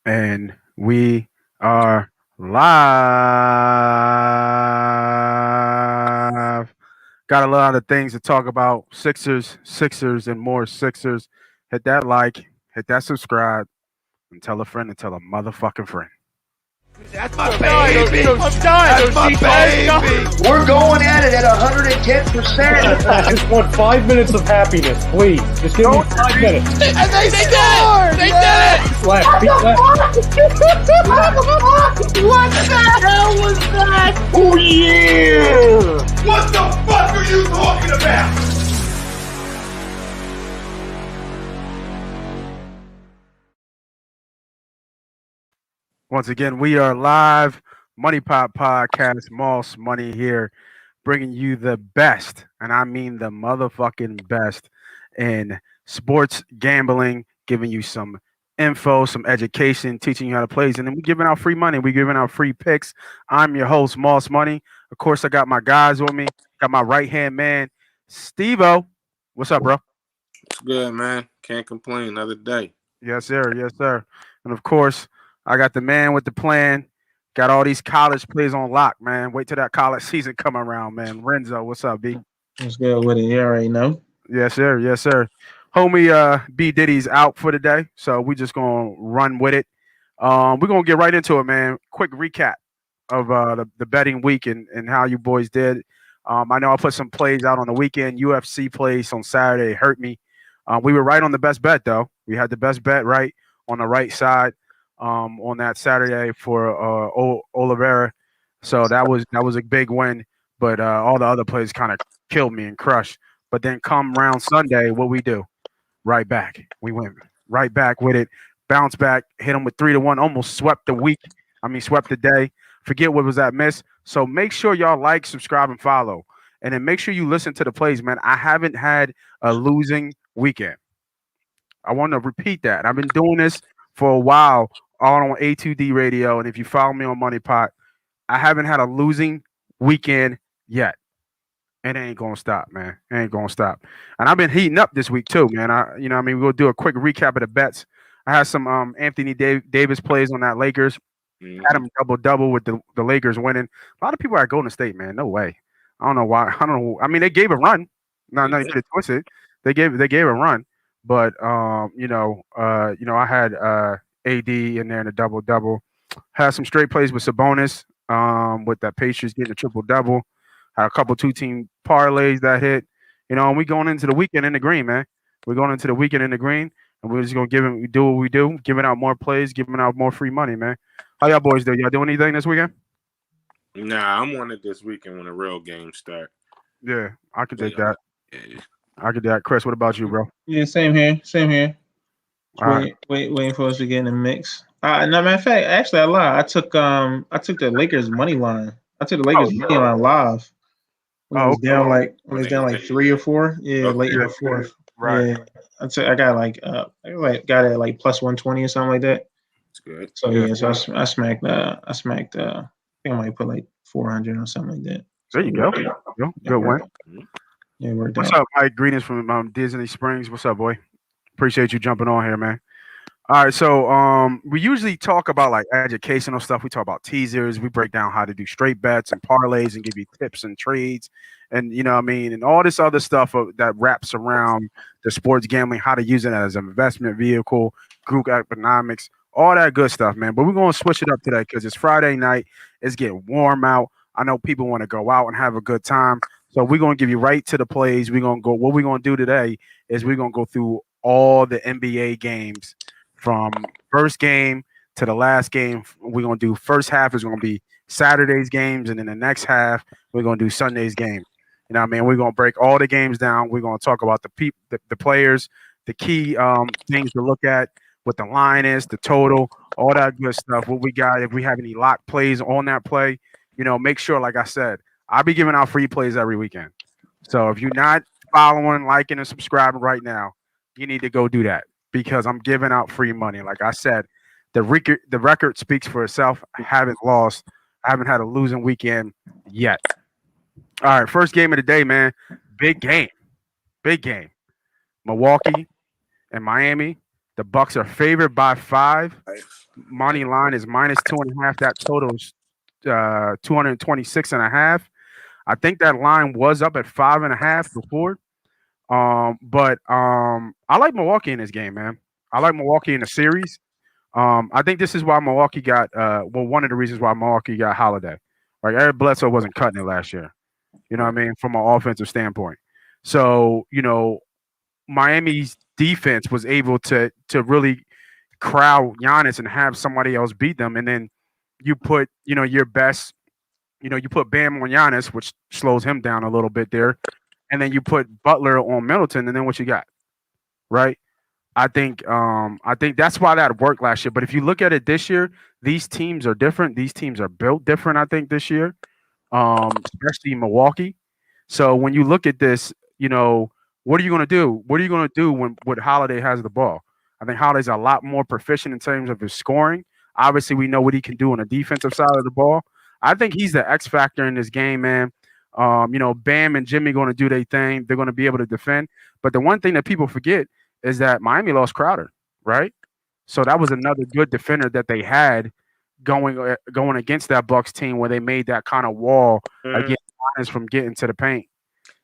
And we are live. Got a lot of things to talk about. Sixers, and more Sixers. Hit that like, hit that subscribe, and tell a friend and tell a motherfucking friend. That's my baby. That's my baby. We're going at it at 110%. I just want 5 minutes of happiness, please. Just give me 5 minutes. And they scored! They did it! Left, feet left. What the hell was that? Oh, yeah! What the fuck are you talking about? Once again, we are live. MoneyPot podcast. Moss Money here, bringing you the best, and I mean the motherfucking best in sports gambling, giving you some info, some education, teaching you how to play, and then we're giving out free money. We're giving out free picks. I'm your host, Moss Money. Of course, I got my guys with me. Got my right hand man, Steve-O. What's up, bro? It's good, man. Can't complain. Another day. Yes, sir. Yes, sir. And of course, I got the man with the plan. Got all these college plays on lock, man. Wait till that college season come around, man. Renzo, what's up, B? Let's go with it. You already know. Yes, sir. Yes, sir. Homie B Diddy's out for the day, so we just gonna run with it. We're gonna get right into it, man. Quick recap of the betting week and how you boys did. I know I put some plays out on the weekend. UFC plays on Saturday hurt me. We were right on the best bet, though. We had the best bet right on the right side on that Saturday for Oliveira. So that was a big win. But all the other plays kind of killed me and crushed. But then come round Sunday, what we do? Right back. We went right back with it. Bounce back, hit them with 3-1, almost swept the week. Swept the day. Forget what was that miss. So make sure y'all like, subscribe, and follow. And then make sure you listen to the plays, man. I haven't had a losing weekend. I want to repeat that. I've been doing this for a while on A2D radio. And if you follow me on MoneyPot, I haven't had a losing weekend yet. And it ain't gonna stop, man. It ain't gonna stop. And I've been heating up this week too, man. We'll do a quick recap of the bets. I had some Anthony Davis plays on that Lakers. Had him double with the Lakers winning. A lot of people are Golden State, man. No way. I don't know why. I don't know. They gave a run. No, you could twist it. They gave a run, but I had AD in there in a double. Had some straight plays with Sabonis. With that Patriots getting a triple-double. Had a couple two-team parlays that hit. And we going into the weekend in the green, man. We're going into the weekend in the green, and we're just gonna do what we do, giving out more plays, giving out more free money, man. How y'all boys do? Y'all do anything this weekend? Nah, I'm on it this weekend when the real games start. Yeah, I could take that. Yeah. I could do that. Chris, what about you, bro? Yeah, same here. All Waiting for us to get in the mix. No, matter of fact, actually, I lied. I took the Lakers money line. I took the Lakers money line live. When it was down like 3 or 4. Yeah, late in the fourth. Right. Yeah, I got got it at like plus 120 or something like that. It's good. So so I smacked. I think I might put like 400 or something like that. There you go. Good one. Yeah, worked What's out. up, Mike? Greetings from Disney Springs. What's up, boy? Appreciate you jumping on here, man. All right, so we usually talk about like educational stuff. We talk about teasers. We break down how to do straight bets and parlays and give you tips and trades, and and all this other stuff that wraps around the sports gambling, how to use it as an investment vehicle, group economics, all that good stuff, man. But we're gonna switch it up today because it's Friday night. It's getting warm out. I know people want to go out and have a good time, so we're gonna give you right to the plays. We're gonna go. What we're gonna do today is we're gonna go through all the NBA games. From first game to the last game, we're going to do first half is going to be Saturday's games, and then the next half, we're going to do Sunday's game. We're going to break all the games down. We're going to talk about the players, the key things to look at, what the line is, the total, all that good stuff, what we got, if we have any lock plays on that play. Make sure, like I said, I'll be giving out free plays every weekend. So if you're not following, liking, and subscribing right now, you need to go do that. Because I'm giving out free money. Like I said, the record speaks for itself. I haven't lost. I haven't had a losing weekend yet. All right, first game of the day, man. Big game. Milwaukee and Miami. The Bucks are favored by 5. Money line is -2.5. That totals 226.5. I think that line was up at 5.5 before. But I like Milwaukee in this game, man. I like Milwaukee in the series. I think this is why Milwaukee got one of the reasons why Milwaukee got Holiday. Like Eric Bledsoe wasn't cutting it last year. You know what I mean? From an offensive standpoint. So, Miami's defense was able to really crowd Giannis and have somebody else beat them. And then you put, your best, you put Bam on Giannis, which slows him down a little bit there. And then you put Butler on Middleton, and then what you got? Right? I think that's why that worked last year. But if you look at it this year, these teams are different. These teams are built different, I think, this year. Especially Milwaukee. So when you look at this, what are you going to do? What are you going to do when Holiday has the ball? I think Holiday's a lot more proficient in terms of his scoring. Obviously, we know what he can do on the defensive side of the ball. I think he's the X factor in this game, man. Bam and Jimmy going to do their thing. They're going to be able to defend. But the one thing that people forget is that Miami lost Crowder, right? So that was another good defender that they had going against that Bucks team where they made that kind of wall against Giannis from getting to the paint.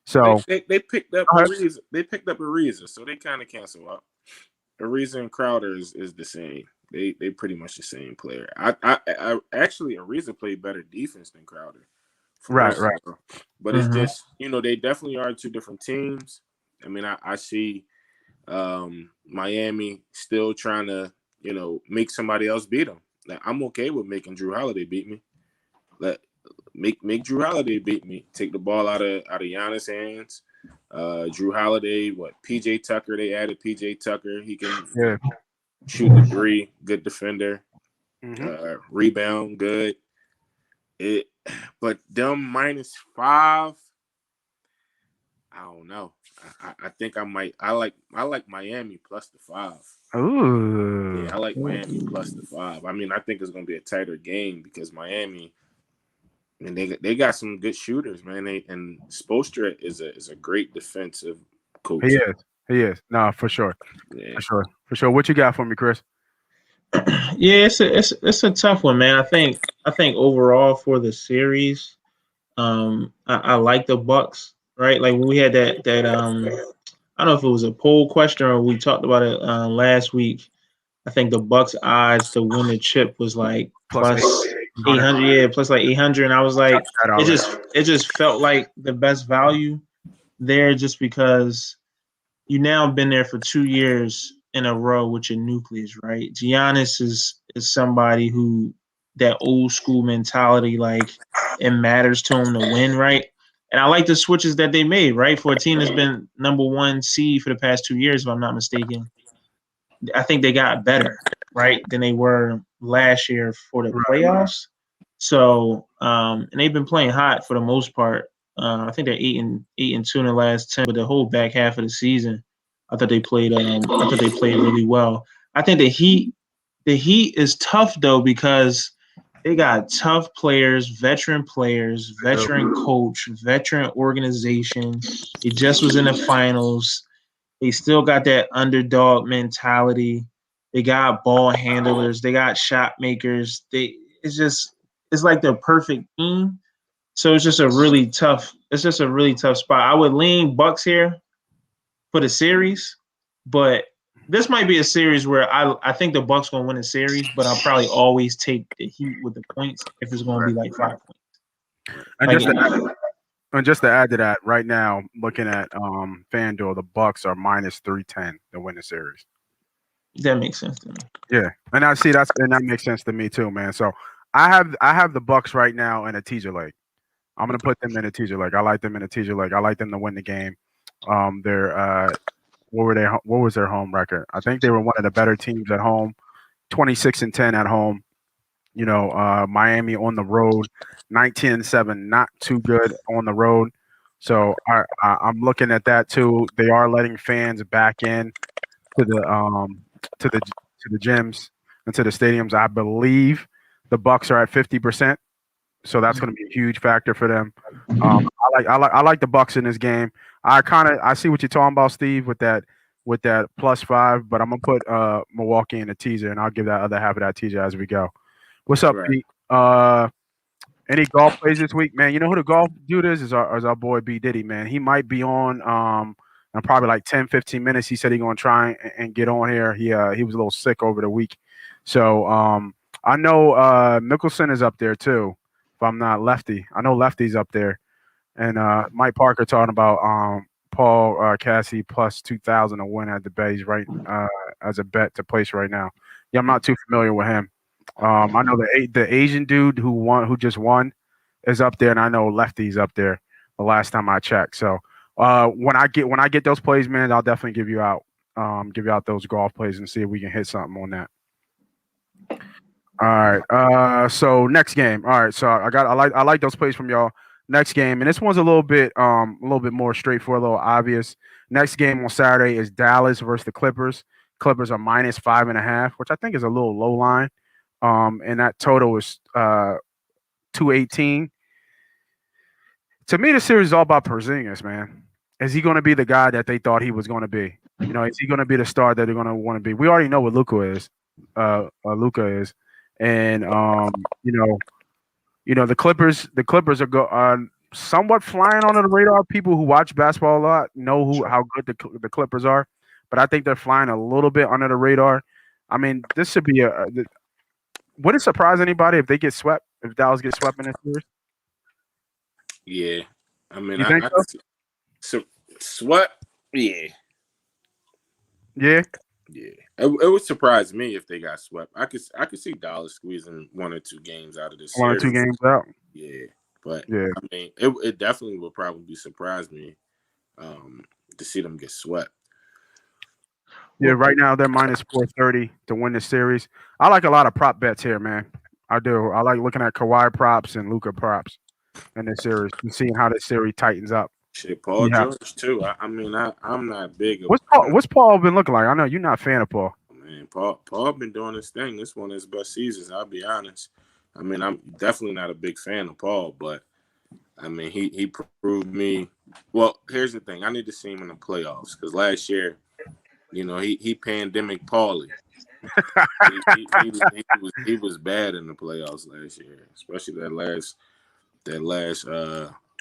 So they picked up Ariza. They picked up Ariza, so they kind of cancel out. Ariza and Crowder is the same. They pretty much the same player. I actually Ariza played better defense than Crowder. Right. But it's just they definitely are two different teams. I mean, I see Miami still trying to make somebody else beat them. Like, I'm okay with making Drew Holiday beat me. Make Drew Holiday beat me. Take the ball out of Giannis' hands. Drew Holiday, PJ Tucker? They added PJ Tucker. He can shoot the three. Good defender. Rebound good. But them -5. I don't know. I think I might. I like Miami plus the 5. Ooh. Yeah, I like Miami plus the 5. I mean, I think it's going to be a tighter game because Miami, and they got some good shooters, man. And Spoelstra is a great defensive coach. He is. No, for sure. Yeah. For sure. What you got for me, Chris? Yeah, it's a tough one, man. I think overall for the series, I like the Bucks. Right, like when we had that I don't know if it was a poll question or we talked about it last week. I think the Bucks odds to win the chip was like plus 800. Yeah, plus like 800, and I was like, it just felt like the best value there, just because you now been there for 2 years in a row with your nucleus, right? Giannis is somebody who that old school mentality, like it matters to him to win, right? And I like the switches that they made, right? For a team that's been number 1 seed for the past 2 years, if I'm not mistaken. I think they got better, right, than they were last year for the playoffs. So, and they've been playing hot for the most part. I think they're 8-2 in the last 10, but the whole back half of the season, I thought they played really well. I think the Heat is tough though because they got tough players, veteran coach, veteran organization. He just was in the finals. They still got that underdog mentality. They got ball handlers. They got shot makers. It's like the perfect team. So it's just a really tough spot. I would lean Bucks here for the series, but this might be a series where I think the Bucks gonna win a series, but I'll probably always take the Heat with the points if it's gonna be like 5 points. And just to add to that, right now, looking at FanDuel, the Bucks are -310 to win the series. That makes sense to me. Yeah, and I see that makes sense to me too, man. So I have the Bucks right now in a teaser leg. I'm gonna put them in a teaser leg. I like them in a teaser leg. I like them to win the game. What was their home record? I think they were one of the better teams at home, 26-10 at home. Miami on the road, 19-7, not too good on the road. So I'm looking at that too. They are letting fans back in to the gyms and to the stadiums. I believe the Bucks are at 50%, so that's going to be a huge factor for them. I like the Bucks in this game. I see what you're talking about, Steve, with that with that +5, but I'm gonna put Milwaukee in the teaser, and I'll give that other half of that teaser as we go. What's up, Right. Pete? Any golf plays this week, man? You know who the golf dude is our boy B Diddy, man. He might be on in probably like 10, 15 minutes. He said he's gonna try and get on here. He was a little sick over the week, so I know Mickelson is up there too. If I'm not Lefty, I know Lefty's up there, and Mike Parker talking about Paul Cassie +2,000 to win at the Bays right as a bet to place right now. Yeah, I'm not too familiar with him. I know the Asian dude who just won is up there, and I know Lefty's up there. The last time I checked, so when I get those plays, man, I'll definitely give you out those golf plays and see if we can hit something on that. All right. So next game. All right. So I like those plays from y'all. Next game, and this one's a little bit more straightforward, a little obvious. Next game on Saturday is Dallas versus the Clippers. Clippers are -5.5, which I think is a little low line. And that total is 218. To me, the series is all about Porzingis, man. Is he going to be the guy that they thought he was going to be? You know, is he going to be the star that they're going to want to be? We already know what Luka is. And the Clippers are somewhat flying under the radar. People who watch basketball a lot know how good the Clippers are, but I think they're flying a little bit under the radar. I mean, this should be would it surprise anybody if they get swept? If Dallas gets swept in this series? Yeah, I mean, You think so? Swept? Yeah. Yeah. It would surprise me if they got swept. I could see Dallas squeezing 1 or 2 games out of this. 1 or 2 games out. Yeah, but yeah, I mean, it definitely would probably surprise me to see them get swept. Yeah, right now they're -430 to win the series. I like a lot of prop bets here, man. I do. I like looking at Kawhi props and Luka props in this series and seeing how this series tightens up. Shit, Paul George too. I'm not big. What's Paul been looking like? I know you're not a fan of Paul. Man, Paul been doing his thing. This one is his best seasons. I'll be honest. I mean, I'm definitely not a big fan of Paul, but I mean, he proved me. Well, here's the thing. I need to see him in the playoffs because last year, you know, he pandemic Paulie. he was bad in the playoffs last year, especially that last.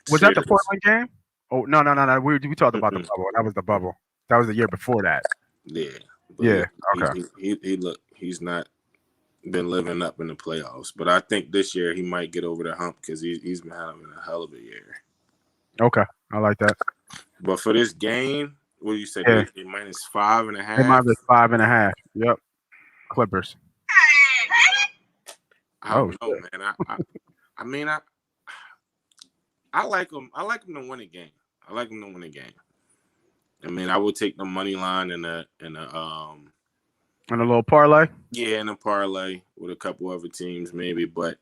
Was that the Portland game? Oh no! We talked about the bubble. That was the bubble. That was the year before that. Yeah. Yeah. Okay. He's not been living up in the playoffs, but I think this year he might get over the hump because he's been having a hell of a year. Okay, I like that. But for this game, what do you say? Yeah. They -5.5. They -5.5. Yep. Clippers. I don't know, man. I mean, I like them. I like them to win a game. I mean, I would take the money line in a little parlay. Yeah, in a parlay with a couple other teams, maybe. But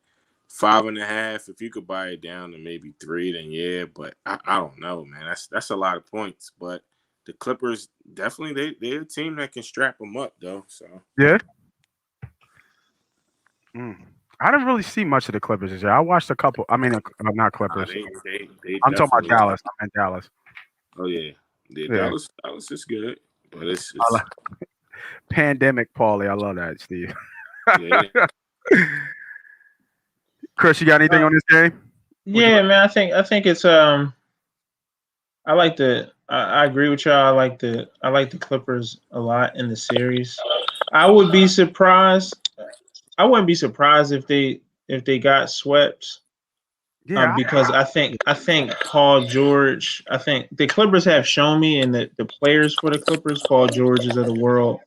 5.5, if you could buy it down to maybe 3, then yeah. But I don't know, man. That's a lot of points. But the Clippers definitely they're a team that can strap them up, though. So yeah. I didn't really see much of the Clippers this year. I watched a couple. I mean, not Clippers. I'm talking about Dallas. I'm in Dallas. Oh yeah. Dallas is good, but it's pandemic Paulie. I love that, Steve. Yeah. Chris, you got anything on this game? Yeah, man. I think it's I agree with y'all. I like the Clippers a lot in the series. I wouldn't be surprised if they got swept. Yeah, because I think Paul George. I think the Clippers have shown me, and the players for the Clippers, Paul Georges of the world,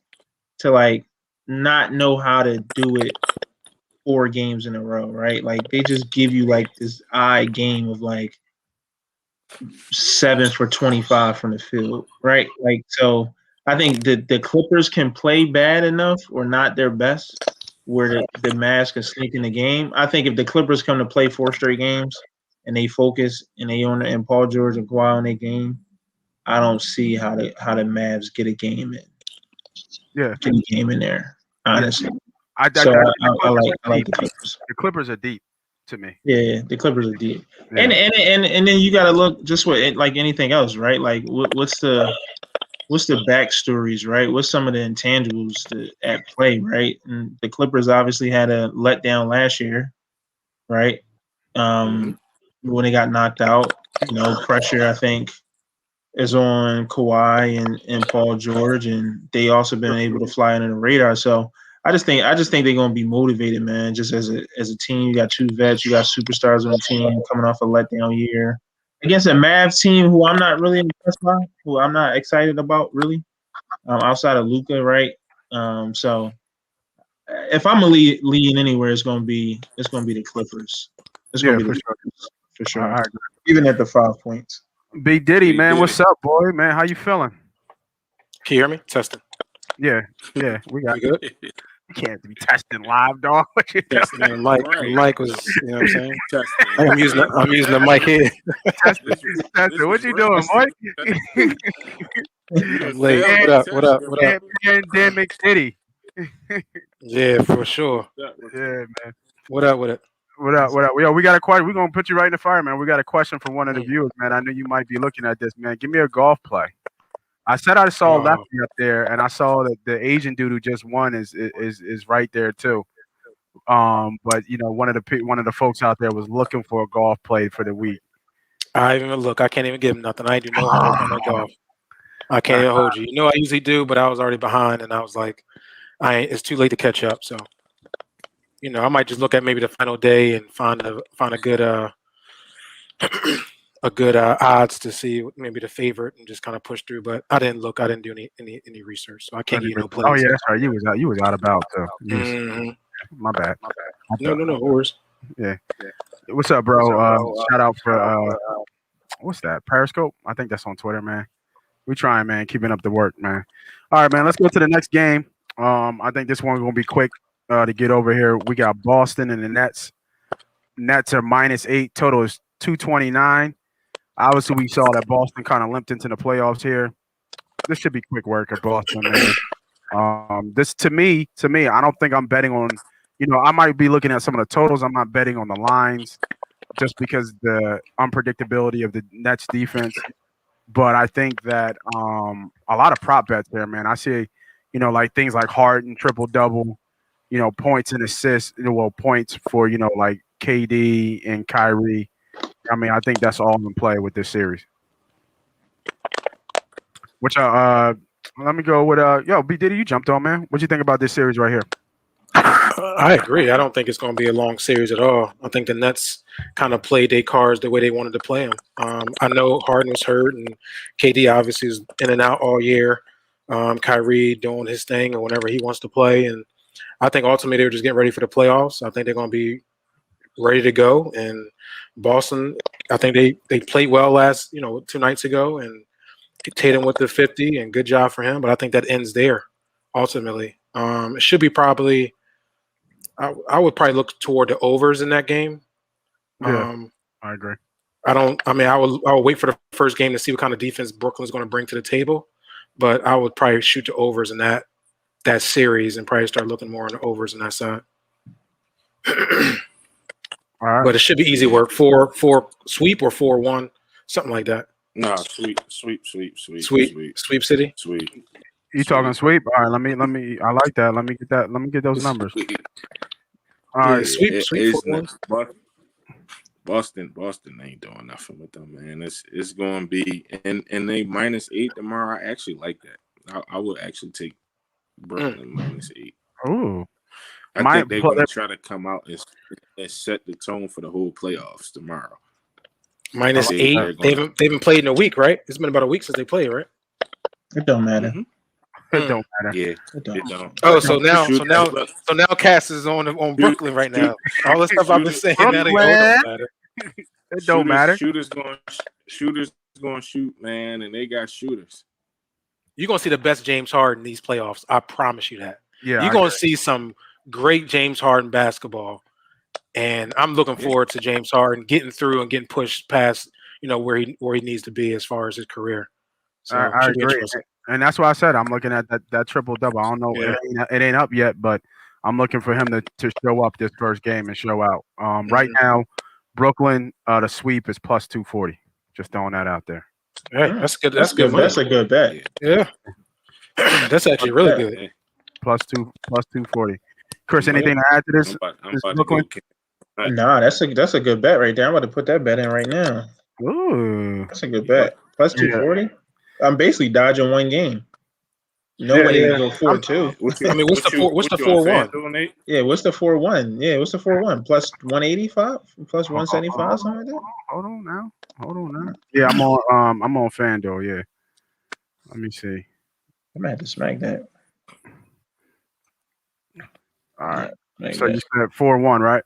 to like not know how to do it 4 games in a row, right? Like they just give you like this odd game of like 7 for 25 from the field, right? Like so, I think the Clippers can play bad enough or not their best, where the Mavs can sneak in the game. I think if the Clippers come to play 4 straight games and they focus and they own and Paul George and Kawhi on their game, I don't see how the Mavs get a game in. Yeah, get a game in there. Honestly, I like the Clippers. The Clippers are deep to me. Yeah, the Clippers are deep. Yeah. And then you got to look just what like anything else, right? Like what's the what's the backstories, right? What's some of the intangibles at play, right? And the Clippers obviously had a letdown last year, right? When they got knocked out, pressure, I think, is on Kawhi and Paul George, and they also been able to fly under the radar. So I just think they're gonna be motivated, man. Just as a team, you got two vets, you got superstars on the team coming off a letdown year against a Mavs team who I'm not really impressed by, who I'm not excited about really, outside of Luka, right? So if I'm a leading anywhere, it's gonna be the Clippers. It's gonna be the Clippers for sure. I agree. Even at the 5 points. B Diddy, man, what's up, boy? Man, how you feeling? Can you hear me? Testing. Yeah, we got you good. You can't be testing live, dog. Testing. The mic was, you know what I'm saying? Testing. I'm using the mic here. testing. What you doing, Mike? What up? Pandemic City. Yeah, for sure. Yeah, man. What up with it? What up? Yo, we got a question. We're gonna put you right in the fire, man. We got a question from one of the viewers, man. I knew you might be looking at this, man. Give me a golf play. I said I saw Lefty up there, and I saw that the Asian dude who just won is right there too. But one of the folks out there was looking for a golf play for the week. I even look. I can't even give him nothing. I ain't do no homework on that golf. I can't even hold you. I usually do, but I was already behind, and I was like, it's too late to catch up. So, I might just look at maybe the final day and find a good odds to see maybe the favorite and just kind of push through. But I didn't look. I didn't do any research, so I can't give you no plays. Oh yeah, that's right. You was out about too. My bad. No worries. Yeah. What's up, bro? Shout out for what's that? Periscope? I think that's on Twitter, man. We trying, man, keeping up the work, man. All right, man. Let's go to the next game. I think this one's gonna be quick to get over here. We got Boston and the Nets. Nets are -8. Total is 229. Obviously, we saw that Boston kind of limped into the playoffs here. This should be quick work at Boston, man. This to me, I don't think I'm betting on. I might be looking at some of the totals. I'm not betting on the lines just because the unpredictability of the Nets defense. But I think that a lot of prop bets there, man. I see, like things like Harden triple-double, points and assists, points for, like KD and Kyrie. I mean, I think that's all in play with this series. Which, let me go with, B Diddy, you jumped on, man. What do you think about this series right here? I agree. I don't think it's going to be a long series at all. I think the Nets kind of played their cards the way they wanted to play them. I know Harden was hurt, and KD obviously is in and out all year. Kyrie doing his thing or whenever he wants to play. And I think ultimately they're just getting ready for the playoffs. I think they're going to be ready to go. And Boston, I think they played well last, 2 nights ago, and Tatum with the 50, and good job for him. But I think that ends there ultimately. It should be probably I would probably look toward the overs in that game. Yeah, I agree. I would wait for the first game to see what kind of defense Brooklyn's going to bring to the table, but I would probably shoot the overs in that series and probably start looking more on the overs on that side. All right. But it should be easy work. 4 sweep or 4-1, something like that. Nah, sweep city. Sweep. You talking sweep? All right, let me. I like that. Let me get those numbers. All right, sweep. Boston ain't doing nothing with them, man. It's going to be and they -8 tomorrow. I actually like that. I would actually take Brooklyn -8. Ooh, I think they're going to try to come out and set the tone for the whole playoffs tomorrow. -8. They haven't played in a week, right? It's been about a week since they played, right? It don't matter. Mm-hmm. It don't matter. Yeah, it don't. Oh, so now Cass is on Brooklyn right now. All the stuff I've been saying now, don't matter. It don't matter. Shooters going to shoot, man, and they got shooters. You're gonna see the best James Harden these playoffs. I promise you that. Yeah, you're gonna see some great James Harden basketball, and I'm looking forward to James Harden getting through and getting pushed past, where he needs to be as far as his career. So I agree. And that's why I said I'm looking at that triple-double. I don't know. Yeah. It ain't up yet, but I'm looking for him to show up this first game and show out. Right now, Brooklyn, the sweep is +240. Just throwing that out there. Hey, that's good. That's good. That's a good bet. Yeah. That's actually really good. Plus 240. Chris, anything to add to this? I'm about to go. Nah, that's a good bet right there. I'm about to put that bet in right now. Ooh, that's a good bet. Plus 240. I'm basically dodging one game. No way to go 4-2. I mean, what's the 4-1? Yeah, what's the 4-1? Yeah, what's the 4-1? Plus 185, plus 175, something like that. Hold on now. Yeah, I'm on FanDuel. Yeah, let me see. I'm gonna have to smack that. All right. So you said 4-1, right?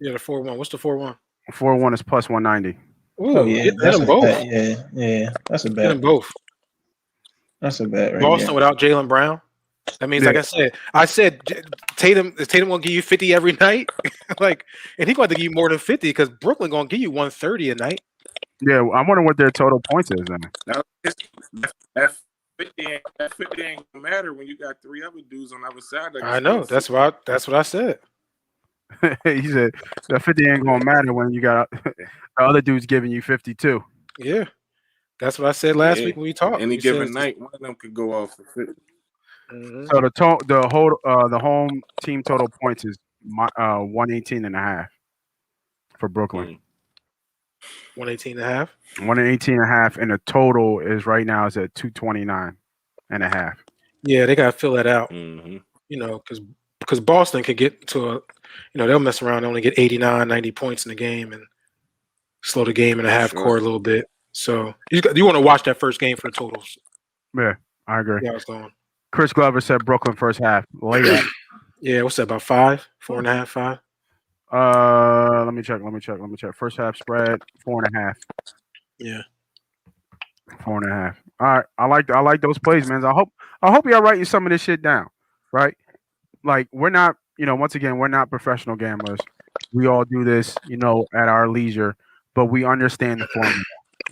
Yeah, the 4-1. What's the 4-1? 4-1 is plus 190. Oh yeah, hit them both. Yeah, that's a bet. Hit them both. That's a bet right Boston there. without Jaylen Brown. That means, like I said, Tatum gonna give you 50 every night, like, and he's going to give you more than 50 because Brooklyn gonna give you 130 a night. Yeah, I wonder what their total points is then. That 50 ain't gonna matter when you got three other dudes on the other side. I know. That's what I said. He said that 50 ain't gonna matter when you got the other dudes giving you 52. Yeah, that's what I said last week when we talked. Any given night, one of them could go off for 50. Mm-hmm. So the home team total points is 118.5 for Brooklyn. 118.5. 118.5, and the total is right now is at 229.5. Yeah, they gotta fill that out. Mm-hmm. You know, because Boston could get to they'll mess around and only get 89, 90 points in the game and slow the game in the half court a little bit. So you want to watch that first game for the totals. Yeah, I agree. Yeah, it's going. Chris Glover said Brooklyn first half. Layup. Yeah, what's that, about 5, 4.5, 5? Let me check. First half spread 4.5. Yeah. 4.5. All right. I like those plays, man. I hope y'all writing some of this shit down. Right? Like, we're not, once again, we're not professional gamblers. We all do this, at our leisure, but we understand the formula.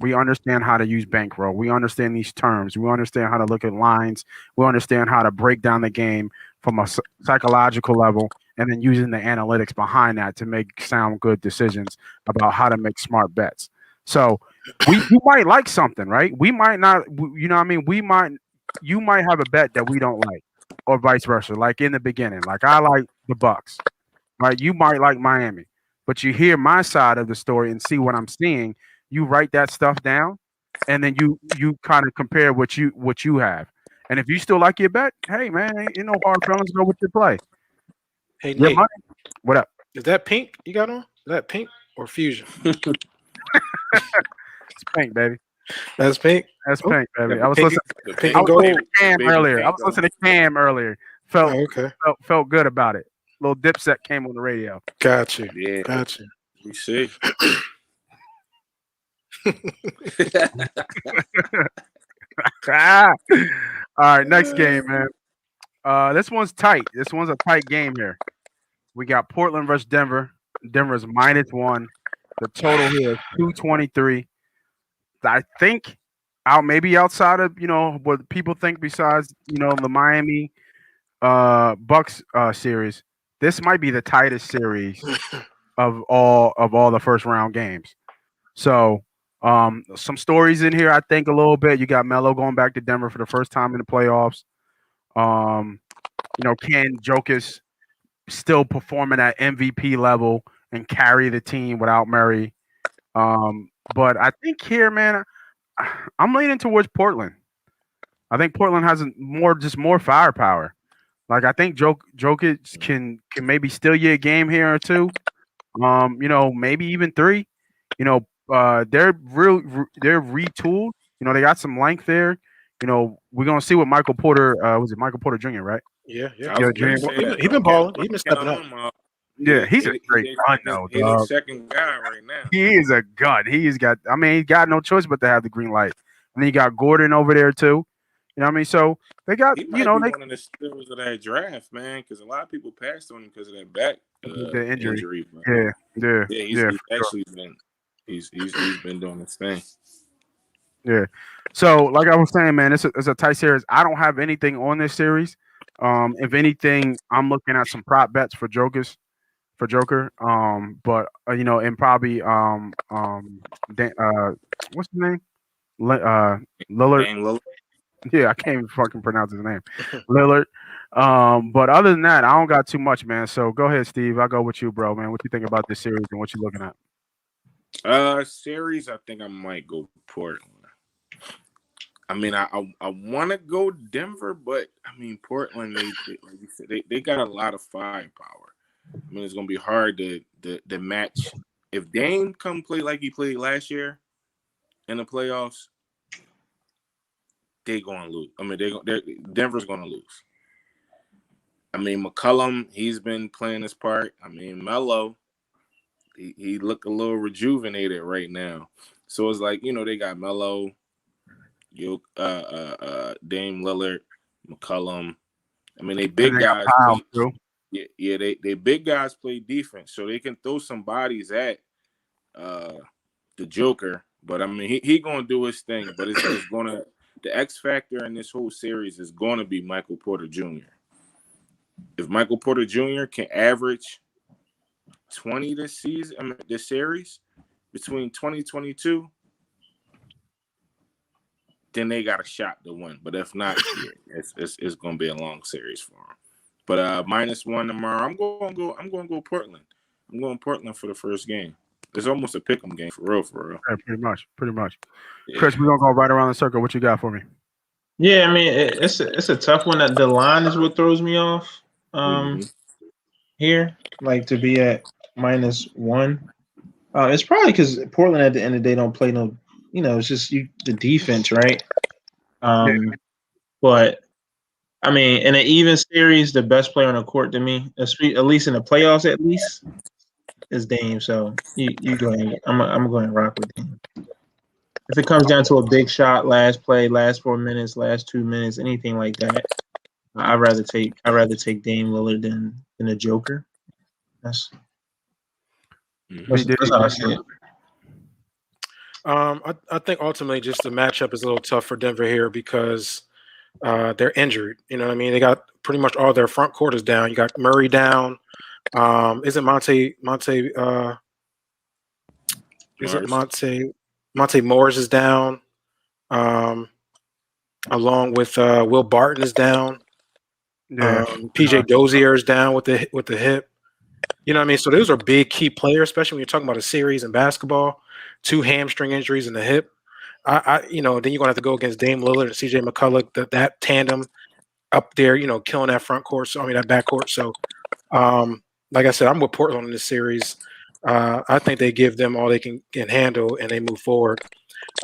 We understand how to use bankroll. We understand these terms. We understand how to look at lines. We understand how to break down the game from a psychological level, and then using the analytics behind that to make sound good decisions about how to make smart bets. So you might like something, right? We might not, you know what I mean? You might have a bet that we don't like, or vice versa. Like in the beginning, like I like the Bucks, right? You might like Miami, but you hear my side of the story and see what I'm seeing. You write that stuff down, and then you kind of compare what you have. And if you still like your bet, hey man, ain't no hard feelings. Know what you play. Hey Nate, what up? Is that pink you got on? Is that pink or fusion? It's pink, baby. That's pink. That's pink, baby. Yeah, I was listening to Cam earlier. I was listening to Cam earlier. Felt good about it. Little Dipset came on the radio. Got you. Yeah. Got you. We see. All right, next game, man. This one's tight. This one's a tight game here. We got Portland versus Denver. Denver's -1. The total here is 223. I think maybe outside of what people think, besides the Miami Bucks series, this might be the tightest series of all the first round games. So some stories in here, I think, a little bit. You got Melo going back to Denver for the first time in the playoffs. Can Jokic still performing at MVP level and carry the team without Murray? But I think here, man, I'm leaning towards Portland. I think Portland has more firepower. Like, I think Jokic can maybe steal you a game here or two. Maybe even 3. They're retooled. They got some length there. We're gonna see what Michael Porter. Was it Michael Porter Jr., right? Yeah. He been balling. He's been stepping up. Yeah, he's a great gun, though. He's the second guy right now. He is a gun. He's got no choice but to have the green light. And then you got Gordon over there too. You know what I mean? So they got, he might be one of the steals of that draft, man, because a lot of people passed on him because of that back the injury. Yeah. He's actually been he's been doing his thing. Yeah. So, like I was saying, man, it's a tight series. I don't have anything on this series. If anything, I'm looking at some prop bets for Joker. But and probably what's the name? Lillard. Dame Lillard. Yeah, I can't even fucking pronounce his name. Lillard. But other than that, I don't got too much, man. So go ahead, Steve. I'll go with you, bro, man. What you think about this series and what you looking at? Series, I think I might go Portland. I mean, I want to go Denver, but I mean Portland. They like you said, they got a lot of firepower. I mean, it's gonna be hard to match if Dame come play like he played last year in the playoffs. They gonna lose. I mean, Denver's gonna lose. I mean, McCollum, he's been playing his part. I mean, Melo, he look a little rejuvenated right now. So it's like, they got Melo, Dame Lillard, McCollum. I mean, they big guys. They big guys play defense, so they can throw some bodies at the Joker. But I mean, he gonna do his thing. But it's gonna the X factor in this whole series is gonna be Michael Porter Jr. If Michael Porter Jr. can average 20 this season, I mean, this series between 2022, then they got a shot to win. But if not, it's going to be a long series for them. But -1 tomorrow. I'm going to go Portland. I'm going Portland for the first game. It's almost a pick'em game for real. Yeah, pretty much. Yeah. Chris, we're gonna go right around the circle. What you got for me? Yeah, I mean it's a tough one. That the line is what throws me off. Here, like to be at -1. It's probably because Portland at the end of the day don't play no. It's just the defense, right? But I mean, in an even series, the best player on the court to me, at least in the playoffs, at least, is Dame. So you go ahead. I'm going to rock with Dame. If it comes down to a big shot, last play, last 4 minutes, last 2 minutes, anything like that, I'd rather take Dame Lillard than the Joker. That's how I see it. I think ultimately just the matchup is a little tough for Denver here because they're injured. You know what I mean? They got pretty much all their front court is down. You got Murray down. Isn't Monte Morris is down, along with Will Barton is down. Yeah. PJ Dozier is down with the hip. You know what I mean? So those are big key players, especially when you're talking about a series in basketball. 2 hamstring injuries in the hip. Then you're gonna have to go against Dame Lillard and CJ McCullough, that tandem up there, killing that front court. So that back court. So like I said, I'm with Portland in this series. I think they give them all they can handle and they move forward.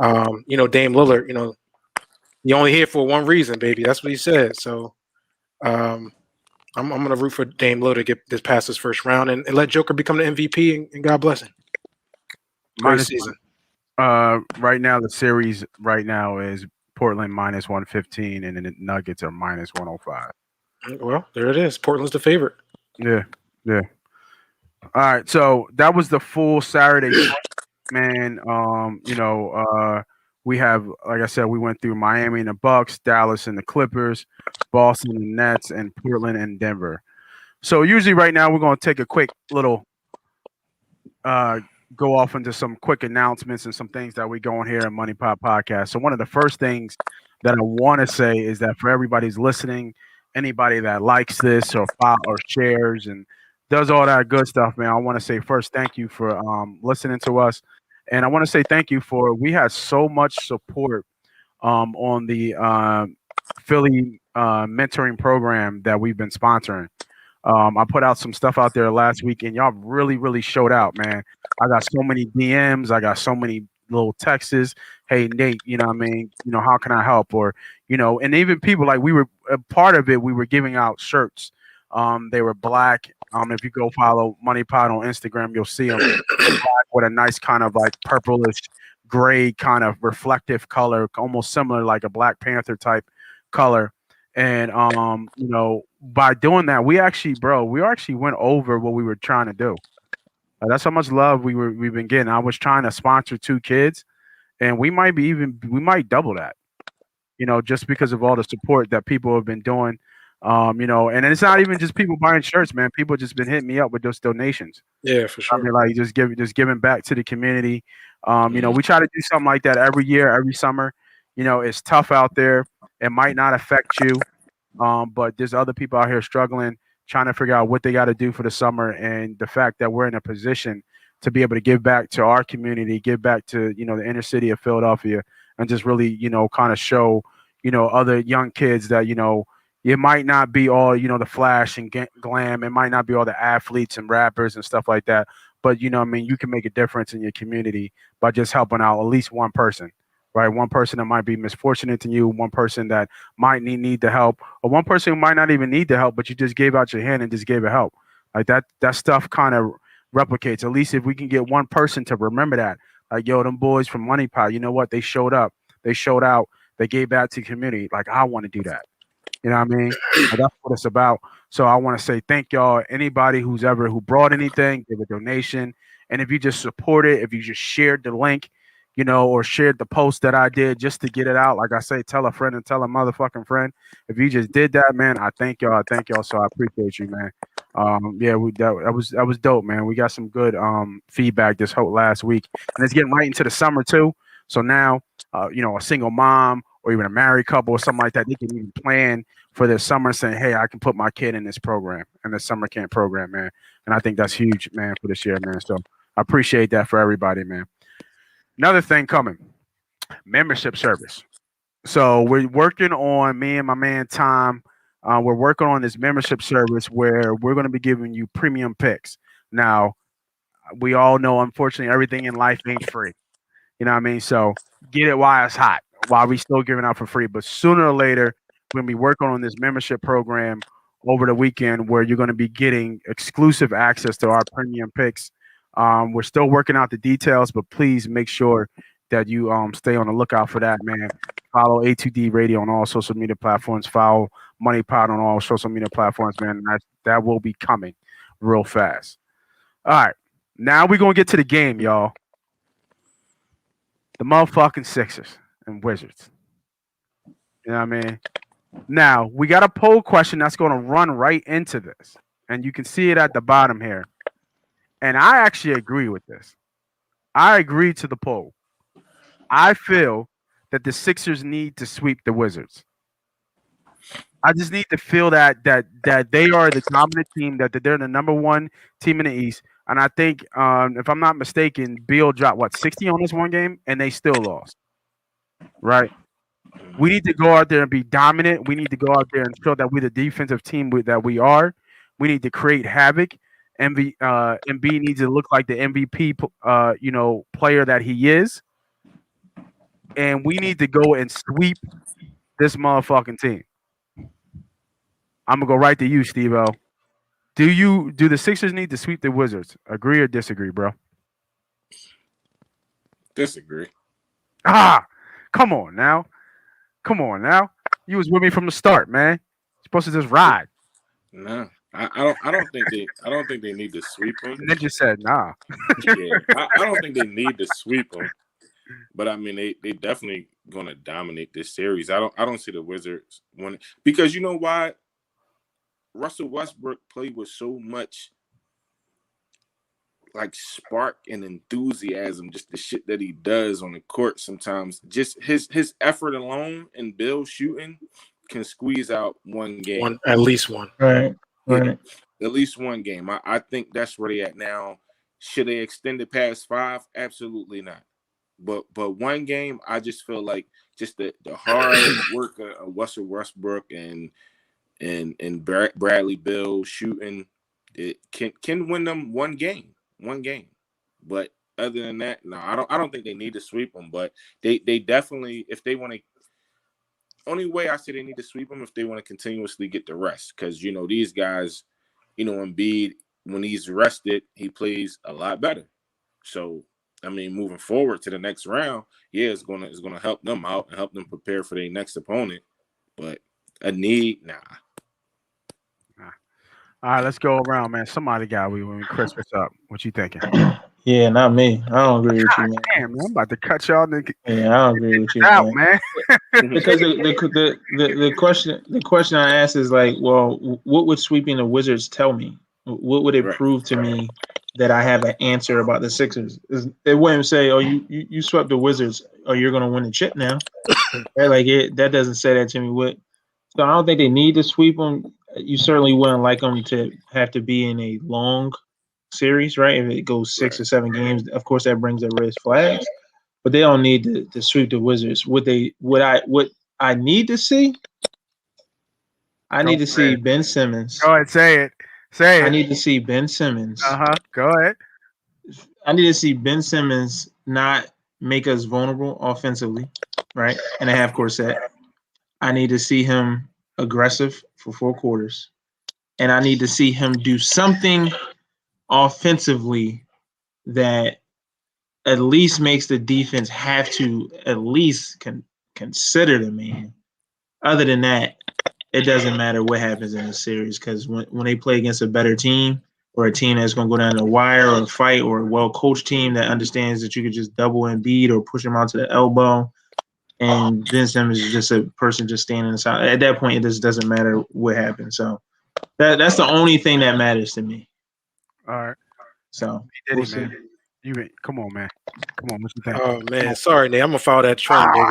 Dame Lillard, you only here for one reason, baby. That's what he said. So I'm going to root for Dame Lillard to get this past this first round and let Joker become the MVP and God bless him. Great season. Right now, the series is Portland -115 and then the Nuggets are -105. Well, there it is. Portland's the favorite. Yeah. All right, so that was the full Saturday, man. We have, like I said, we went through Miami and the Bucks, Dallas and the Clippers, Boston and the Nets, and Portland and Denver. So usually right now we're going to take a quick little go off into some quick announcements and some things that we go on here at MoneyPot Podcast. So one of the first things that I want to say is that for everybody who's listening, anybody that likes this or shares and does all that good stuff, man, I want to say first thank you for listening to us. And I want to say thank you we had so much support on the Philly mentoring program that we've been sponsoring. I put out some stuff out there last week, and y'all really, really showed out, man. I got so many DMs. I got so many little texts. Hey, Nate, how can I help? Or, and even people like we were a part of it. We were giving out shirts. They were black. If you go follow MoneyPot on Instagram, you'll see them black with a nice kind of like purplish gray kind of reflective color, almost similar like a Black Panther type color. And by doing that, we actually went over what we were trying to do. That's how much love we've been getting. I was trying to sponsor 2 kids, and we might double that. Just because of all the support that people have been doing. And it's not even just people buying shirts, man. People just been hitting me up with those donations. Yeah, for sure. I mean, like just giving back to the community. We try to do something like that every year, every summer. It's tough out there. It might not affect you, but there's other people out here struggling, trying to figure out what they got to do for the summer. And the fact that we're in a position to be able to give back to our community, give back to, the inner city of Philadelphia, and just really, kind of show, other young kids that, it might not be all, the flash and glam. It might not be all the athletes and rappers and stuff like that. But, you can make a difference in your community by just helping out at least one person, right? One person that might be misfortunate to you, one person that might need the help, or one person who might not even need the help, but you just gave out your hand and just gave it help. Like that stuff kind of replicates. At least if we can get one person to remember that, like, yo, them boys from MoneyPot, you know what? They showed up, they showed out, they gave back to the community. Like, I want to do that. You know what I mean? Like, that's what it's about. So I want to say thank y'all. Anybody who brought anything, give a donation. And if you just support it, if you just shared the link, or shared the post that I did just to get it out. Like I say, tell a friend and tell a motherfucking friend. If you just did that, man, I thank y'all. I thank y'all. So I appreciate you, man. That was dope, man. We got some good feedback this whole last week, and it's getting right into the summer too. So now, a single mom or even a married couple or something like that, they can even plan for this summer, saying, "Hey, I can put my kid in this program, in this summer camp program, man." And I think that's huge, man, for this year, man. So I appreciate that for everybody, man. Another thing coming, membership service. So we're working on, me and my man Tom, we're working on this membership service where we're going to be giving you premium picks. Now, we all know, unfortunately, everything in life ain't free. You know what I mean? So get it while it's hot, while we still giving out for free. But sooner or later, we're going to be working on this membership program over the weekend where you're going to be getting exclusive access to our premium picks. We're still working out the details, but please make sure that you stay on the lookout for that, man. Follow A2D Radio on all social media platforms. Follow MoneyPot on all social media platforms, man. That will be coming real fast. All right. Now we're going to get to the game, y'all. The motherfucking Sixers and Wizards. You know what I mean? Now, we got a poll question that's going to run right into this. And you can see it at the bottom here. And I actually agree with this. I agree to the poll. I feel that the Sixers need to sweep the Wizards. I just need to feel that they are the dominant team, that they're the number one team in the East. And I think, if I'm not mistaken, Beal dropped, 60 on this one game, and they still lost. Right? We need to go out there and be dominant. We need to go out there and show that we're the defensive team that we are. We need to create havoc. Embiid needs to look like the MVP, player that he is. And we need to go and sweep this motherfucking team. I'm gonna go right to you, Steve-O. Do the Sixers need to sweep the Wizards? Agree or disagree, bro? Disagree. Come on now. You was with me from the start, man. You're supposed to just ride. No, I don't think they need to sweep them. And then you said nah. Yeah, I don't think they need to sweep them. But I mean, they definitely gonna dominate this series. I don't see the Wizards winning, because you know why? Russell Westbrook played with so much like spark and enthusiasm, just the shit that he does on the court sometimes. Just his effort alone and Bill shooting can squeeze out one game. At least one. Right. Yeah, at least one game. I think that's where they at now. Should they extend it past 5? Absolutely not. But one game, I just feel like just the hard work of Russell Westbrook and Bradley Beal shooting, it can win them one game. But other than that, no, I don't think they need to sweep them. But they definitely, if they want to, only way I say they need to sweep them if they want to continuously get the rest, because these guys, Embiid, when he's rested, he plays a lot better. So I mean, moving forward to the next round, yeah, it's gonna help them out and help them prepare for their next opponent. But a need, nah. All right, let's go around, man. Somebody got when we crisp this up. What you thinking? Yeah, not me. I don't agree with you, man. Damn, man, I'm about to cut y'all. Yeah, I don't agree with you, out, man. Because the question I asked is like, well, what would sweeping the Wizards tell me? What would it prove to me that I have an answer about the Sixers. It wouldn't say, "Oh, you swept the Wizards, or you're going to win the chip now." Right? Like that doesn't say that to me. So I don't think they need to sweep them. You certainly wouldn't like them to have to be in a long series, right? If it goes 6 or 7 games, of course that brings the red flags. But they don't need to sweep the Wizards. What I need to see? I need to see Ben Simmons. Go ahead, say it. Say it. I need to see Ben Simmons. Go ahead. I need to see Ben Simmons not make us vulnerable offensively, right? In a half-court set. I need to see him aggressive for 4 quarters. And I need to see him do something offensively that at least makes the defense have to at least consider the man. Other than that, it doesn't matter what happens in the series, because when they play against a better team or a team that's going to go down the wire or a fight, or a well-coached team that understands that you could just double Embiid or push him out to the elbow, and Ben Simmons is just a person just standing inside. At that point, it just doesn't matter what happens. So that's the only thing that matters to me. All right. So we'll see. Come on, man. Come on, what you think? Oh man, sorry, Nate. I'm gonna follow that trend, baby.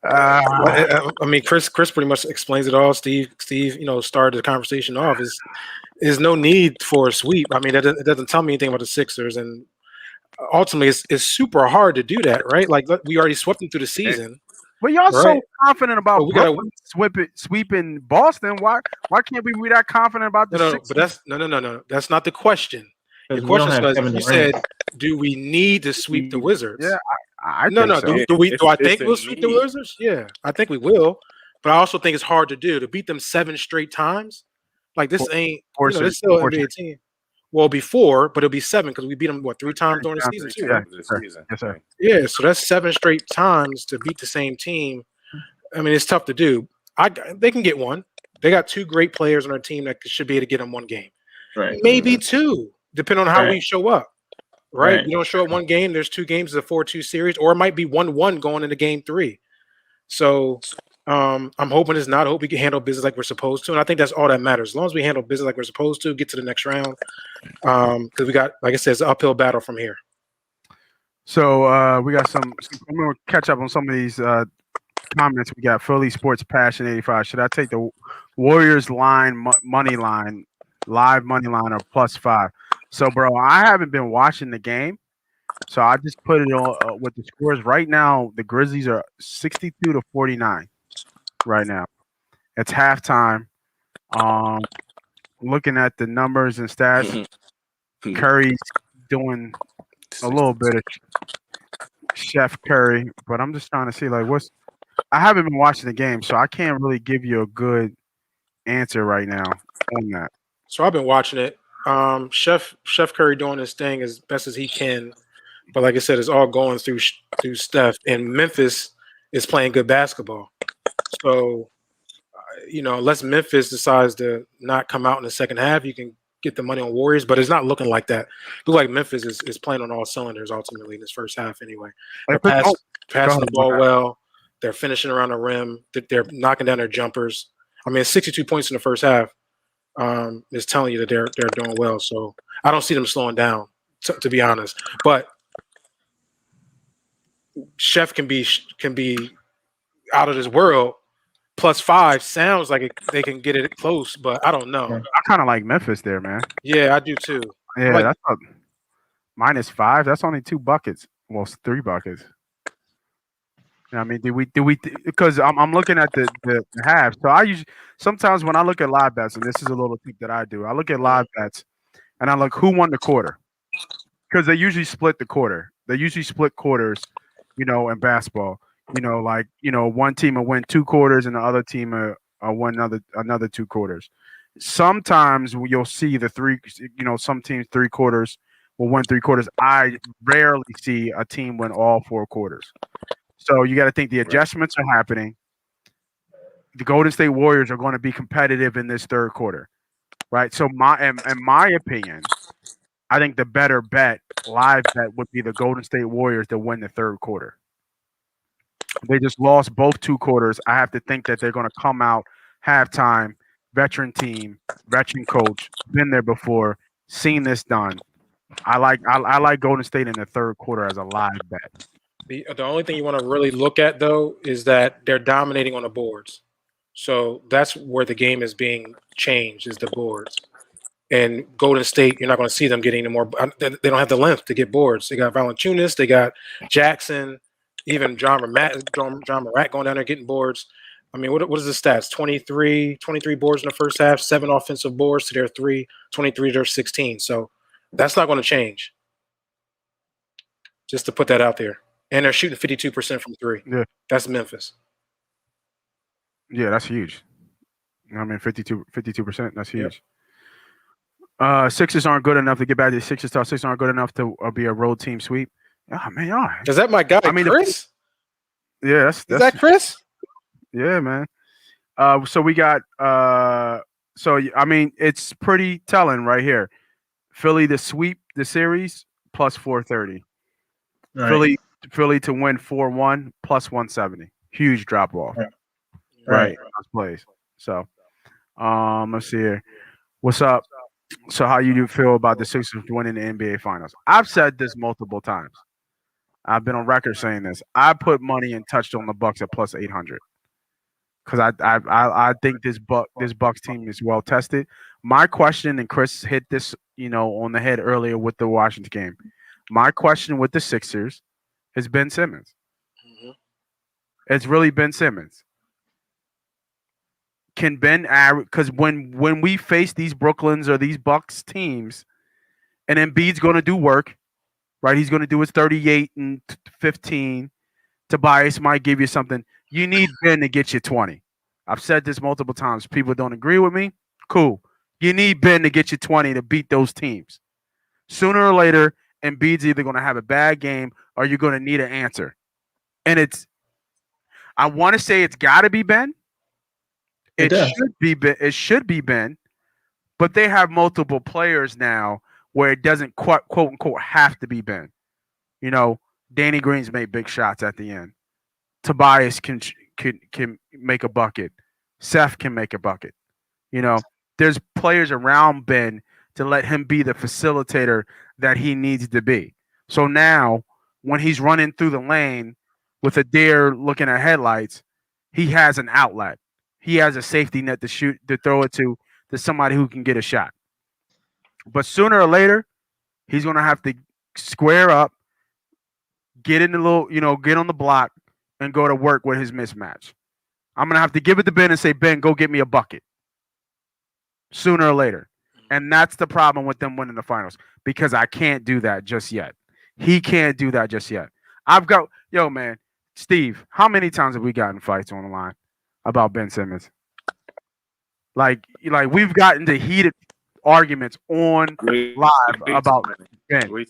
I mean, Chris pretty much explains it all. Steve, started the conversation off. Is no need for a sweep. I mean, it doesn't tell me anything about the Sixers, and ultimately, it's super hard to do that, right? Like we already swept them through the season. But y'all so confident about Brooklyn sweeping Boston. Why can't we be that confident about the Sixers? But no. That's not the question. The question is, you said, do we need to sweep the Wizards? Yeah, I no. So. Do I think we'll sweep the Wizards? Yeah, I think we will. But I also think it's hard to do, to beat them 7 straight times. Like this ain't. This still an NBA team. Well, before, but it'll be 7 because we beat them 3 times during the season too. Right? Yes, sir. Yeah, so that's 7 straight times to beat the same team. I mean, it's tough to do. They can get one. They got 2 great players on their team that should be able to get them 1 game, right? Maybe 2, depending on how we show up. Right? You don't show up 1 game. There's 2 games of a 4-2 series, or it might be 1-1 going into game 3. So I'm hoping it's not. I hope we can handle business like we're supposed to, and I think that's all that matters. As long as we handle business like we're supposed to, get to the next round. Because we got, like I said, it's an uphill battle from here. So we got I'm going to catch up on some of these comments. We got Philly Sports Passion 85. Should I take the Warriors line money line, live money line, or +5? So, bro, I haven't been watching the game, so I just put it on with the scores right now. The Grizzlies are 62-49 right now. It's halftime. Looking at the numbers and stats, Curry's doing a little bit of Chef Curry, but I'm just trying to see I haven't been watching the game, so I can't really give you a good answer right now on that. So I've been watching it. Chef Curry doing his thing as best as he can, but like I said, it's all going through Steph, and Memphis is playing good basketball. So, unless Memphis decides to not come out in the second half, you can get the money on Warriors, but it's not looking like that. It looks like Memphis is playing on all cylinders ultimately in this first half anyway. They're passing the ball well. They're finishing around the rim. They're knocking down their jumpers. I mean, 62 points in the first half is telling you that they're doing well. So I don't see them slowing down, to be honest. But Chef can be out of this world. +5 sounds like they can get it close, but I don't know. I kind of like Memphis there, man. Yeah, I do too. Yeah, that's -5. That's only 2 buckets. Well, 3 buckets. I mean, do we? Because I'm looking at the halves. So I sometimes when I look at live bets, and this is a little tip that I do, I look at live bets, and I look who won the quarter, because they usually split the quarter. They usually split quarters, in basketball. One team will win 2 quarters, and the other team will win another 2 quarters. Sometimes you'll see the 3. Some teams 3 quarters will win 3 quarters. I rarely see a team win all 4 quarters. So you got to think the adjustments are happening. The Golden State Warriors are going to be competitive in this 3rd quarter, right? So in my opinion, I think the better live bet would be the Golden State Warriors to win the 3rd quarter. They just lost both 2 quarters. I have to think that they're going to come out halftime, veteran team, veteran coach, been there before, seen this done. I like Golden State in the third quarter as a live bet. The only thing you want to really look at, though, is that they're dominating on the boards. So that's where the game is being changed, is the boards. And Golden State, you're not going to see them getting any more. They don't have the length to get boards. They got Valanciunas, they got Jackson, even John Morant going down there getting boards. I mean, what is the stats? 23 boards in the first half, 7 offensive boards to their 3, 23 to their 16. So that's not going to change. Just to put that out there. And they're shooting 52% from 3. Yeah. That's Memphis. Yeah, that's huge. I mean, 52%. That's huge. Sixers aren't good enough to get back to the Sixers. Sixers aren't good enough to be a road team sweep. Oh man, y'all. Is that my guy? I mean, Chris. Yeah, that's is that Chris? Yeah, man. So we got. So I mean, it's pretty telling right here. Philly to sweep the series plus 430. Right. Philly to win 4-1 plus 170. Huge drop off. Right. Those plays. So, let's see here. What's up? So, how you do feel about the Sixers winning the NBA Finals? I've said this multiple times. I've been on record saying this. I put money and touched on the Bucks at plus 800 because I think this Bucks team is well tested. My question, and Chris hit this, on the head earlier with the Washington game. My question with the Sixers has been Simmons. Mm-hmm. It's really Ben Simmons. Can Ben average? Because when we face these Brooklyns or these Bucks teams, and Embiid's going to do work, right? He's going to do his 38 and 15. Tobias might give you something. You need Ben to get you 20. I've said this multiple times. People don't agree with me. Cool. You need Ben to get you 20 to beat those teams. Sooner or later, Embiid's either going to have a bad game or you're going to need an answer. And I want to say it's got to be Ben. It should be Ben, but they have multiple players now where it doesn't quote unquote have to be Ben. Danny Green's made big shots at the end. Tobias can make a bucket. Seth can make a bucket. There's players around Ben to let him be the facilitator that he needs to be. So now when he's running through the lane with a deer looking at headlights, he has an outlet. He has a safety net to throw it to somebody who can get a shot. But sooner or later, he's going to have to square up, get in the get on the block, and go to work with his mismatch. I'm going to have to give it to Ben and say, Ben, go get me a bucket. Sooner or later. And that's the problem with them winning the finals, because I can't do that just yet. He can't do that just yet. Man, Steve, how many times have we gotten fights on the line about Ben Simmons? Like we've gotten to heated arguments on live about Ben.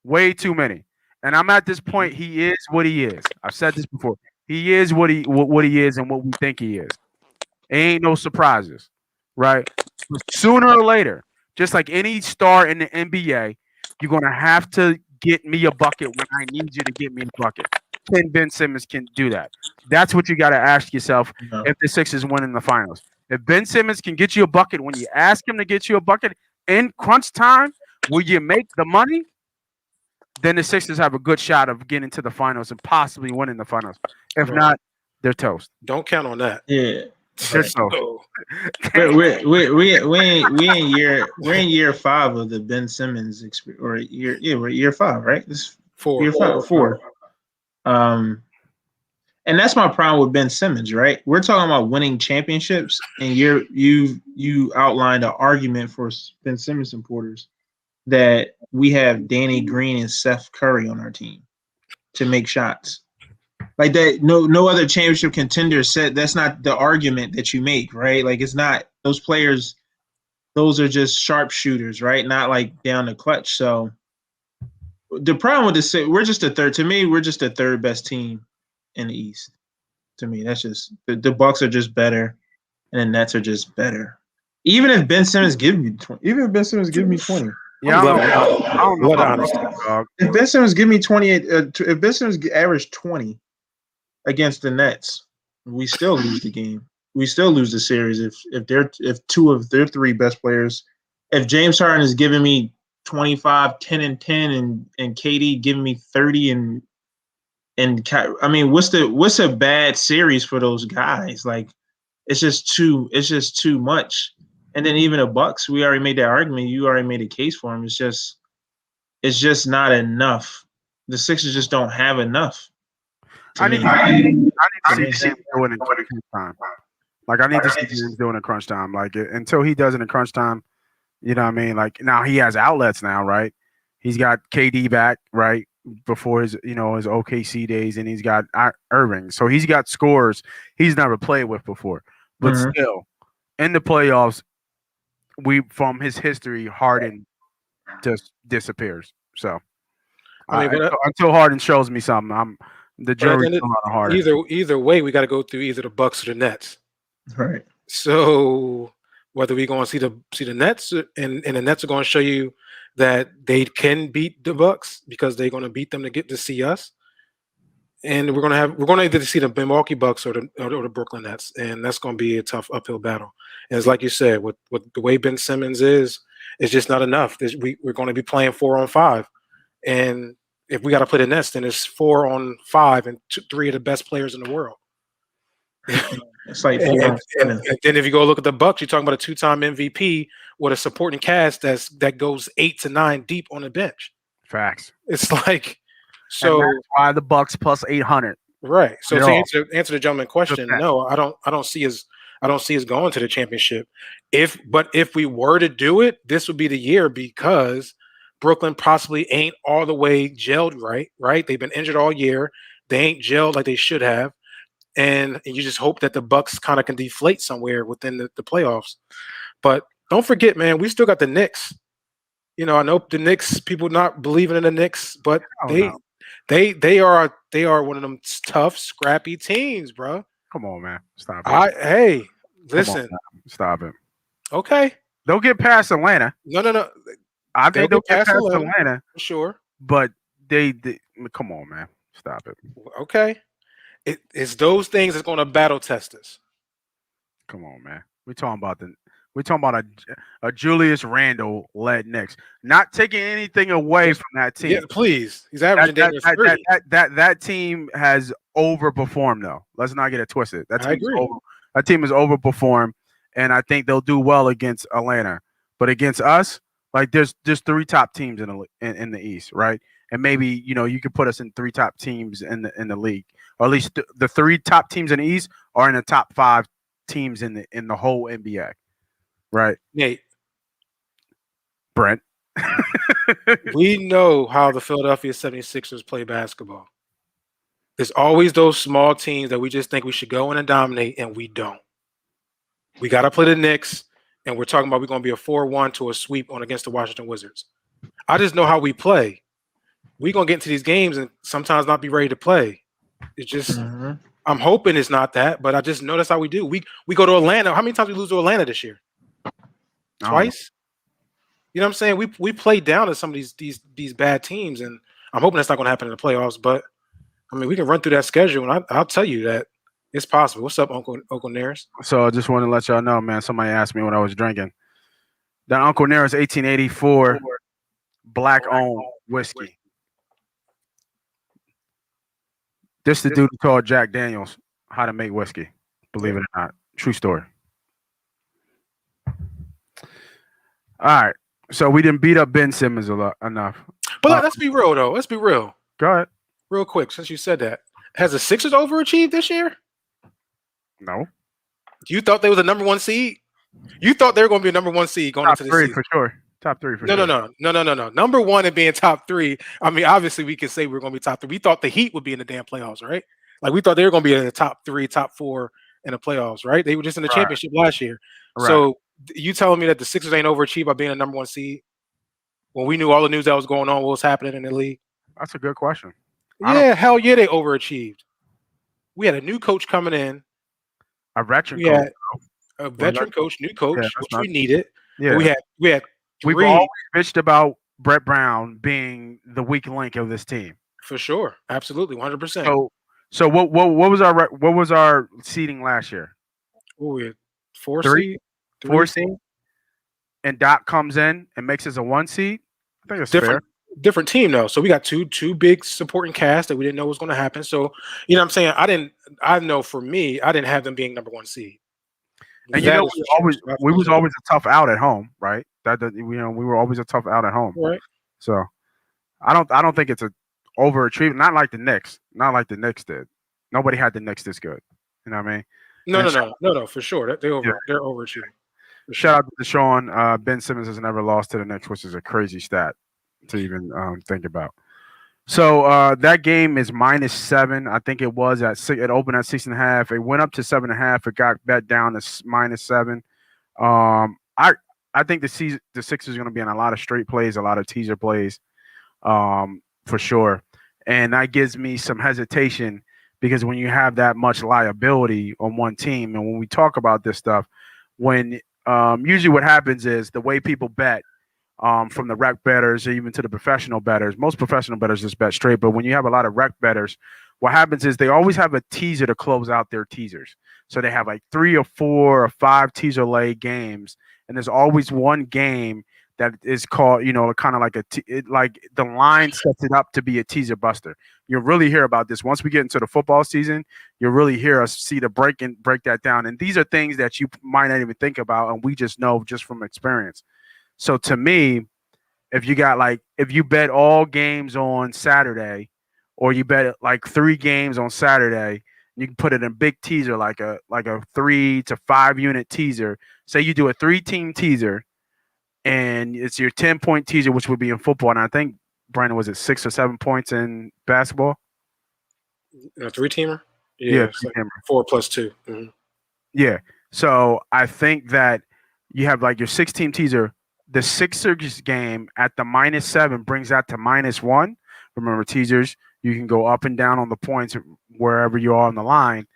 Way too many. And I'm at this point, he is what he is. I've said this before. He is what he is and what we think he is. Ain't no surprises, right? But sooner or later, just like any star in the NBA, you're going to have to get me a bucket when I need you to get me a bucket. Can Ben Simmons can do that? That's what you got to ask yourself if the Sixers win in the finals. If Ben Simmons can get you a bucket when you ask him to get you a bucket in crunch time, will you make the money? Then the Sixers have a good shot of getting to the finals and possibly winning the finals. If not, they're toast. Don't count on that. Yeah. They're toast. We're in year 5 of the Ben Simmons experience, or we're year 5, right? This is 4. Year 4. And that's my problem with Ben Simmons, right? We're talking about winning championships, and you outlined an argument for Ben Simmons supporters that we have Danny Green and Seth Curry on our team to make shots. Like that, no other championship contender said that's not the argument that you make, right? Like it's not those players, those are just sharpshooters, right? Not like down the clutch. So the problem with this, we're just the third best team in the East. To me, that's just the Bucks are just better, and the Nets are just better. Even if Ben Simmons gives me 20, yeah, I don't know. Dog. If Ben Simmons give me 28, if Ben Simmons average 20 against the Nets, we still lose the game. We still lose the series if 2 of their 3 best players if James Harden is giving me 25, 10 and 10, and KD giving me 30 I mean, what's a bad series for those guys? Like, it's just too much. And then even the Bucks, we already made that argument. You already made a case for them. It's just not enough. The Sixers just don't have enough. I need to see James doing it in crunch time. Like, I need to see James doing it in crunch time. Like, until he does it in crunch time, you know what I mean? Like, now he has outlets now, right? He's got KD back, right? Before his OKC days, and he's got Irving. So he's got scores he's never played with before. But still, in the playoffs, from his history, Harden just disappears. So until Harden shows me something, the jury's still on Harden. Either way, we got to go through either the Bucks or the Nets. Right. So whether we're going to see the Nets and the Nets are going to show you that they can beat the Bucks because they're going to beat them to get to see us, and we're going to either see the Milwaukee Bucks or the Brooklyn Nets, and that's going to be a tough uphill battle. And it's like you said, with the way Ben Simmons is, it's just not enough. We're going to be playing 4-on-5, and if we got to play the Nets, then it's 4-on-5 and 3 of the best players in the world. It's like and then if you go look at the Bucks, you're talking about a 2-time MVP with a supporting cast that goes 8 to 9 deep on the bench. Facts. It's like, so and that's why the Bucks plus 800. Right. So to answer the gentleman's question, no, I don't see us going to the championship. If we were to do it, this would be the year, because Brooklyn possibly ain't all the way gelled right? They've been injured all year. They ain't gelled like they should have. And you just hope that the Bucks kind of can deflate somewhere within the playoffs. But don't forget, man, we still got the Knicks. I know the Knicks, people not believing in the Knicks, but they are one of them tough, scrappy teams, bro. Come on, man. Stop it. Hey, listen. Stop it. Okay. They'll get past Atlanta. No. I think they'll get past Atlanta. For sure. But they come on, man. Stop it. Okay. It's those things that's going to battle test us. Come on, man. We're talking about a Julius Randle led Knicks. Not taking anything away from that team. Yeah, please. He's averaging that team has overperformed, though. Let's not get it twisted. I agree. That team has overperformed, and I think they'll do well against Atlanta. But against us, like there's 3 top teams in the East, right? And maybe you could put us in 3 top teams in the league, or at least the 3 top teams in the East are in the top 5 teams in the whole NBA, right? Nate, Brent, we know how the Philadelphia 76ers play basketball. There's always those small teams that we just think we should go in and dominate, and we don't. We got to play the Knicks, and we're talking about we're going to be a 4-1 to a sweep against the Washington Wizards. I just know how we play. We're going to get into these games and sometimes not be ready to play. It's just I'm hoping it's not that, but I just know that's how we do. We go to Atlanta. How many times did we lose to Atlanta this year? Twice? You know what I'm saying? We play down to some of these bad teams, and I'm hoping that's not going to happen in the playoffs. But, I mean, we can run through that schedule, and I'll tell you that it's possible. What's up, Uncle Nearest? So I just want to let y'all know, man, somebody asked me when I was drinking. That Uncle Nearest 1884 black-owned whiskey. This the dude who taught Jack Daniels how to make whiskey. Believe it or not. True story. All right. So we didn't beat up Ben Simmons enough. But let's be real, though. Let's be real. Go ahead. Real quick, since you said that. Has the Sixers overachieved this year? No. You thought they was a number 1 seed? You thought they were going to be a number 1 seed going into the season? For sure. Top 3 for sure. No. Number 1 and being top 3. I mean, obviously we could say we're going to be top 3. We thought the Heat would be in the damn playoffs, right? Like we thought they were going to be in the top 3, top 4 in the playoffs, right? They were just in the championship last year. Right. So you telling me that the Sixers ain't overachieved by being a number 1 seed when we knew all the news that was going on, what was happening in the league? That's a good question. Yeah, hell yeah, they overachieved. We had a new coach coming in. A veteran coach. A veteran coach, new coach, which we needed. Yeah. We had We've always bitched about Brett Brown being the weak link of this team. For sure, absolutely, 100%. So what was our seeding last year? Oh, we had 4 seed, 4 seed, and Doc comes in and makes us a 1 seed, I think it's fair. Different team though. So we got two big supporting cast that we didn't know was going to happen. So you know what I'm saying? I know for me, I didn't have them being number 1 seed. And That we was always a tough out at home, right? We were always a tough out at home. right. So I don't think it's a overachievement. Not like the Knicks. Not like the Knicks did. Nobody had the Knicks this good. You know what I mean? No, for sure. They're overachieving. Shout out to Deshaun. Ben Simmons has never lost to the Knicks, which is a crazy stat to even think about. So that game is -7. I think it was at 6. It opened at 6.5. It went up to 7.5. It got bet down to -7. I think the Sixers are going to be in a lot of straight plays, a lot of teaser plays, for sure. And that gives me some hesitation because when you have that much liability on one team, and when we talk about this stuff, when usually what happens is the way people bet. From the rec bettors even to the professional bettors. Most professional bettors just bet straight, but when you have a lot of rec bettors, what happens is they always have a teaser to close out their teasers. So they have like 3 or 4 or 5 teaser lay games, and there's always one game that is called, kind of like like the line sets it up to be a teaser buster. You'll really hear about this once we get into the football season. You'll really hear us see the break that down, and these are things that you might not even think about, and we just know just from experience. So to me, if you bet all games on Saturday, or you bet like 3 games on Saturday, you can put it in a big teaser, like a 3 to 5 unit teaser. Say you do a 3-team teaser, and it's your 10-point teaser, which would be in football. And I think Brandon, was it 6 or 7 points in basketball? A 3-teamer? Yeah, like 4 plus 2. Mm-hmm. Yeah. So I think that you have like your 6-team teaser. The Sixers game at the -7 brings that to -1. Remember, teasers, you can go up and down on the points wherever you are on the line.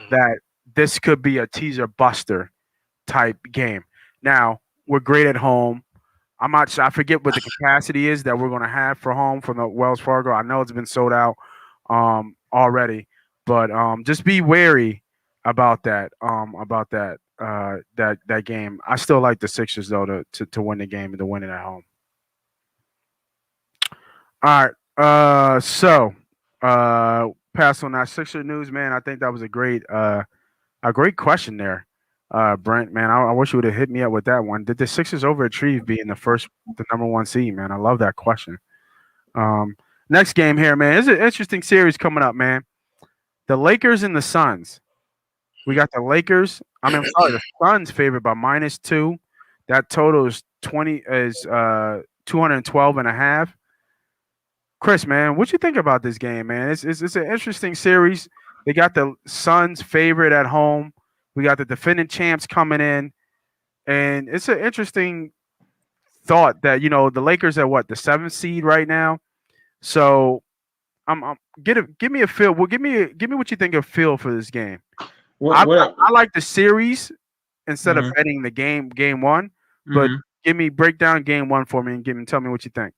That this could be a teaser buster type game. Now, we're great at home. I forget what the capacity is that we're going to have for home from the Wells Fargo. I know it's been sold out already, but just be wary about that. That game. I still like the Sixers though to win the game and to win it at home. All right. So pass on that Sixer news, man. I think that was a great question there, Brent. Man, I wish you would have hit me up with that one. Did the Sixers overachieve being the number 1 seed? Man, I love that question. Next game here, man. It's an interesting series coming up, man. The Lakers and the Suns. We got the Lakers. The Suns favored by -2. That total is 212.5. Chris, man, what you think about this game, man? It's an interesting series. They got the Suns favorite at home. We got the defending champs coming in, and it's an interesting thought that the Lakers are the 7th seed right now. So, give me a feel. Well, give me what you think of feel for this game. I like the series instead of betting the game 1, but break down game 1 for me and tell me what you think.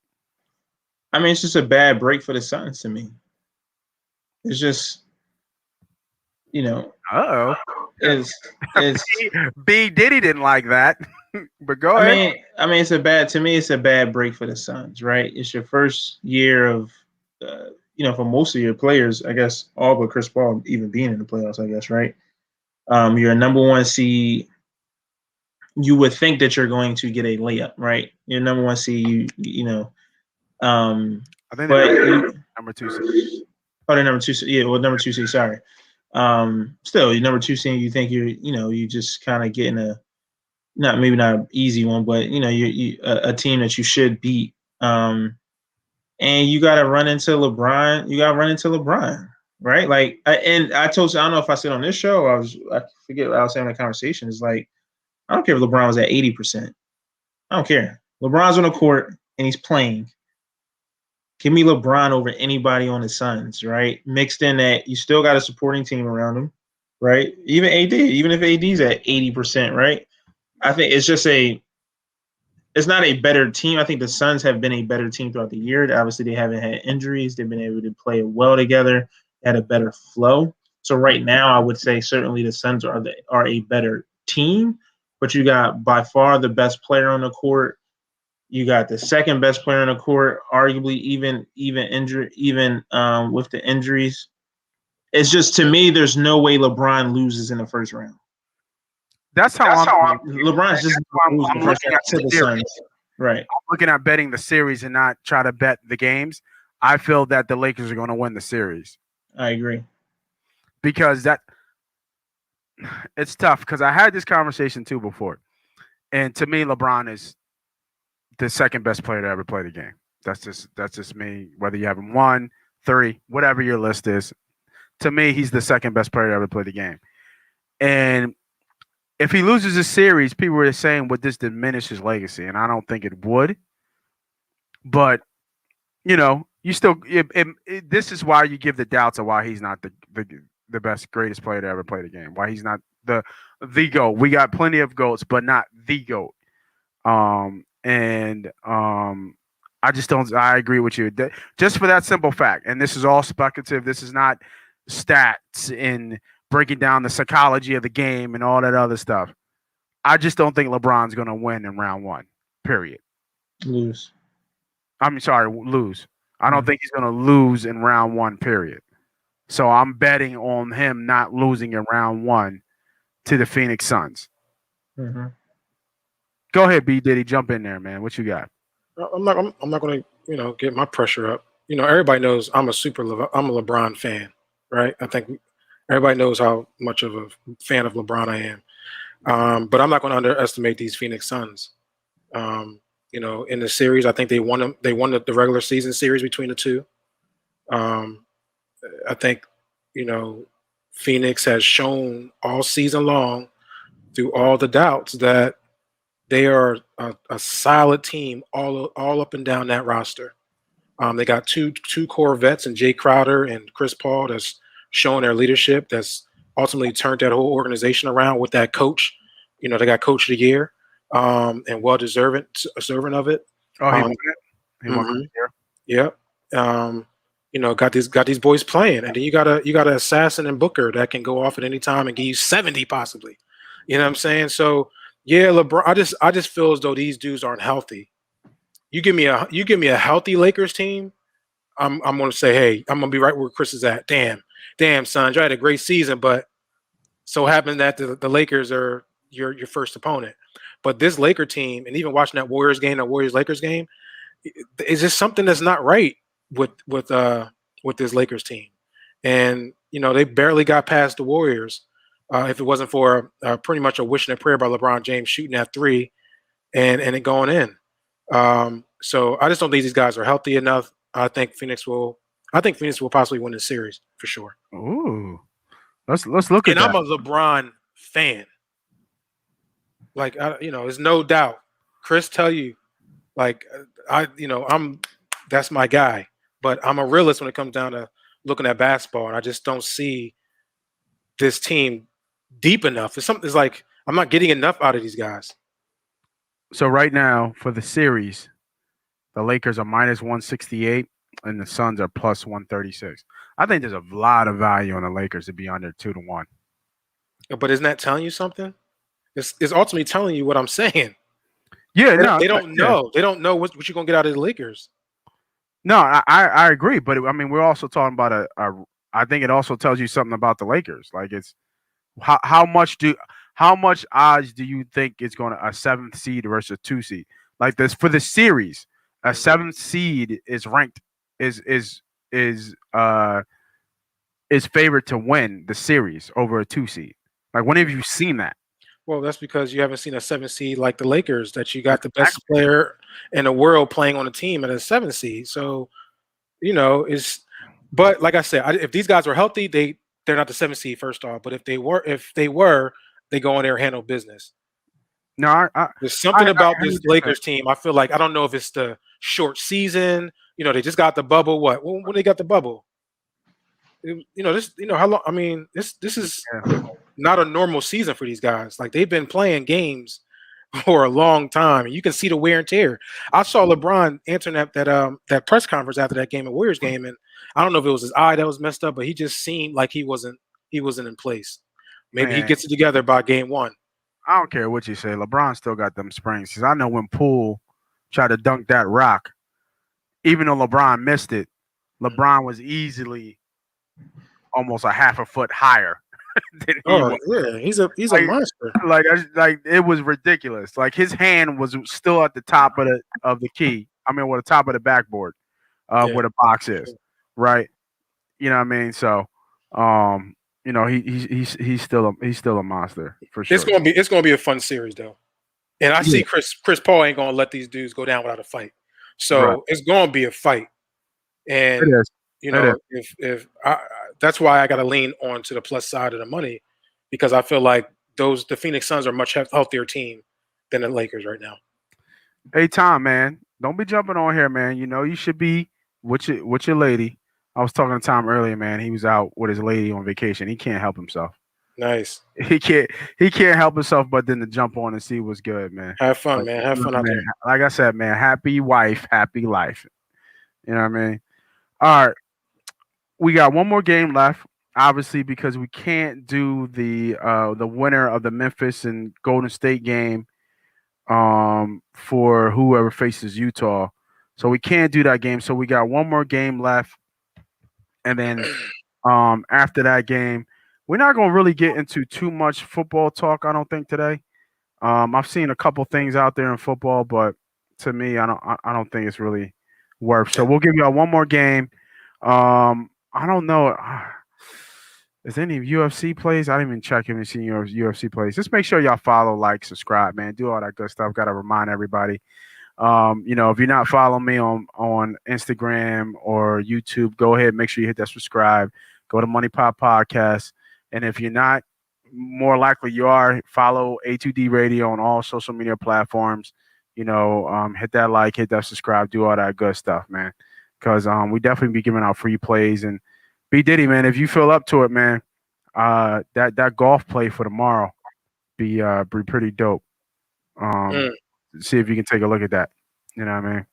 I mean, it's just a bad break for the Suns to me. It's just, it's B Diddy didn't like that, but go ahead. I mean, it's a bad break for the Suns, right? It's your first year of, for most of your players, I guess, all but Chris Paul even being in the playoffs, I guess, right? You're a number 1 seed. You would think that you're going to get a layup, right? You're number 1 seed. I think they're number 2 seed. Oh, they're number 2 seed. Yeah, well, number 2 seed. Sorry. Still, you're number 2 seed. You think you just kind of getting maybe not an easy one, but you a team that you should beat. And you got to run into LeBron. You got to run into LeBron. Right, like, and I told you, I don't know if I said on this show, I forget what I was saying in the conversation. It's like, I don't care if LeBron was at 80%. I don't care. LeBron's on the court and he's playing. Give me LeBron over anybody on the Suns, right? Mixed in that you still got a supporting team around him, right? Even if AD's at 80%, right? I think it's just it's not a better team. I think the Suns have been a better team throughout the year. Obviously, they haven't had injuries. They've been able to play well together. Had a better flow. So right now, I would say certainly the Suns are a better team. but you got by far the best player on the court. You got the second best player on the court, arguably even with the injuries. It's just, to me, there's no way LeBron loses in the first round. That's how I'm LeBron's just I'm looking at to the Suns. Right. I'm looking at betting the series and not try to bet the games. I feel that the Lakers are going to win the series. I agree. Because it's tough, because I had this conversation too before. And to me, LeBron is the second best player to ever play the game. That's just me. Whether you have him 1, 3, whatever your list is, to me, he's the second best player to ever play the game. And if he loses a series, people are saying, would this diminish his legacy? And I don't think it would. But, you still this is why you give the doubts of why he's not the best, greatest player to ever play the game. Why he's not the GOAT. We got plenty of GOATs, but not the GOAT. I just don't. I agree with you. Just for that simple fact, and this is all speculative. This is not stats and breaking down the psychology of the game and all that other stuff. I just don't think LeBron's going to win in round 1. Period. Lose. Lose. I don't think he's going to lose in round 1. Period. So I'm betting on him not losing in round 1 to the Phoenix Suns. Mm-hmm. Go ahead, B Diddy, jump in there, man. What you got? I'm not going to get my pressure up. Everybody knows I'm a LeBron fan, right? I think everybody knows how much of a fan of LeBron I am. But I'm not going to underestimate these Phoenix Suns. In the series, I think they won the regular season series between the two. I think, Phoenix has shown all season long through all the doubts that they are a solid team all up and down that roster. They got two core vets in Jay Crowder and Chris Paul that's showing their leadership, that's ultimately turned that whole organization around with that coach. They got Coach of the Year, and well-deserving of it. Oh, he won it? He won Mhm. it here? Yep. Got these boys playing, and then you got an assassin and Booker that can go off at any time and give you 70 possibly. You know what I'm saying? So yeah, LeBron. I just feel as though these dudes aren't healthy. You give me a healthy Lakers team, I'm gonna say, hey, I'm gonna be right where Chris is at. Damn, son, you had a great season, but so happened that the Lakers are your first opponent. But this Laker team, and even watching that Warriors-Lakers game, is just something that's not right with this Lakers team. And they barely got past the Warriors. If it wasn't for pretty much a wish and a prayer by LeBron James shooting that 3 and it going in. So I just don't think these guys are healthy enough. I think Phoenix will possibly win the series for sure. Ooh, let's look at And that. I'm a LeBron fan. There's no doubt. Chris tell you, that's my guy. But I'm a realist when it comes down to looking at basketball, and I just don't see this team deep enough. It's like I'm not getting enough out of these guys. So right now for the series, the Lakers are -168 and the Suns are +136. I think there's a lot of value on the Lakers to be under 2-1. But isn't that telling you something? It's ultimately telling you what I'm saying. Yeah, They don't know. Yeah. They don't know what you're gonna get out of the Lakers. No, I agree, but I mean we're also talking about I think it also tells you something about the Lakers. Like it's how much odds do you think it's going to a 7th seed versus a 2 seed? Like this for the series, a 7th seed is ranked is favored to win the series over a 2 seed. Like when have you seen that? Well, that's because you haven't seen a 7th seed like the Lakers, that you got the best player in the world playing on a team at a 7th seed. So, but like I said, if these guys were healthy, they're not the 7th seed first off. But if they were, they go in there and handle business. No, there's something about this Lakers team. I feel like I don't know if it's the short season. They just got the bubble. When they got the bubble? How long? I mean, this is not a normal season for these guys. Like they've been playing games for a long time, and you can see the wear and tear. I saw LeBron answering that press conference after that game, a Warriors game, and I don't know if it was his eye that was messed up, but he just seemed like he wasn't in place. Maybe he gets it together by game 1. I don't care what you say. LeBron still got them springs. Because I know when Poole tried to dunk that rock, even though LeBron missed it, LeBron was easily almost a half a foot higher than he Oh was. yeah, he's a Like, monster. like it was ridiculous. Like his hand was still at the top of the key. I mean, well, the top of the backboard, Yeah. where the box is, right? You know what I mean? So, he's still a monster for sure. It's gonna be a fun series though, and I see Chris Paul ain't gonna let these dudes go down without a fight. So Right. it's gonna be a fight, and It is. if that's why I got to lean on to the plus side of the money, because I feel like the Phoenix Suns are a much healthier team than the Lakers right now. Hey, Tom, man, don't be jumping on here, man. You know you should be with your lady. I was talking to Tom earlier, man. He was out with his lady on vacation. He can't help himself. Nice. He can't help himself but then to jump on and see what's good, man. Have fun, man. Have fun out there. Like I said, man, happy wife, happy life. You know what I mean? All right. We got one more game left, obviously, because we can't do the winner of the Memphis and Golden State game for whoever faces Utah. So we can't do that game. So we got one more game left. And then after that game, we're not going to really get into too much football talk, I don't think, today. I've seen a couple things out there in football, but to me, I don't think it's really worth. So we'll give y'all one more game. I don't know. Is any UFC plays? I didn't even check if seen your UFC plays. Just make sure y'all follow, like, subscribe, man. Do all that good stuff. Got to remind everybody. If you're not following me on Instagram or YouTube, go ahead. Make sure you hit that subscribe. Go to MoneyPot Podcast. And if you're not, more likely you are, follow A2D Radio on all social media platforms. Hit that like, hit that subscribe, do all that good stuff, man. Because we definitely be giving out free plays. And B Diddy, man, if you feel up to it, man, that golf play for tomorrow be pretty dope. See if you can take a look at that. You know what I mean?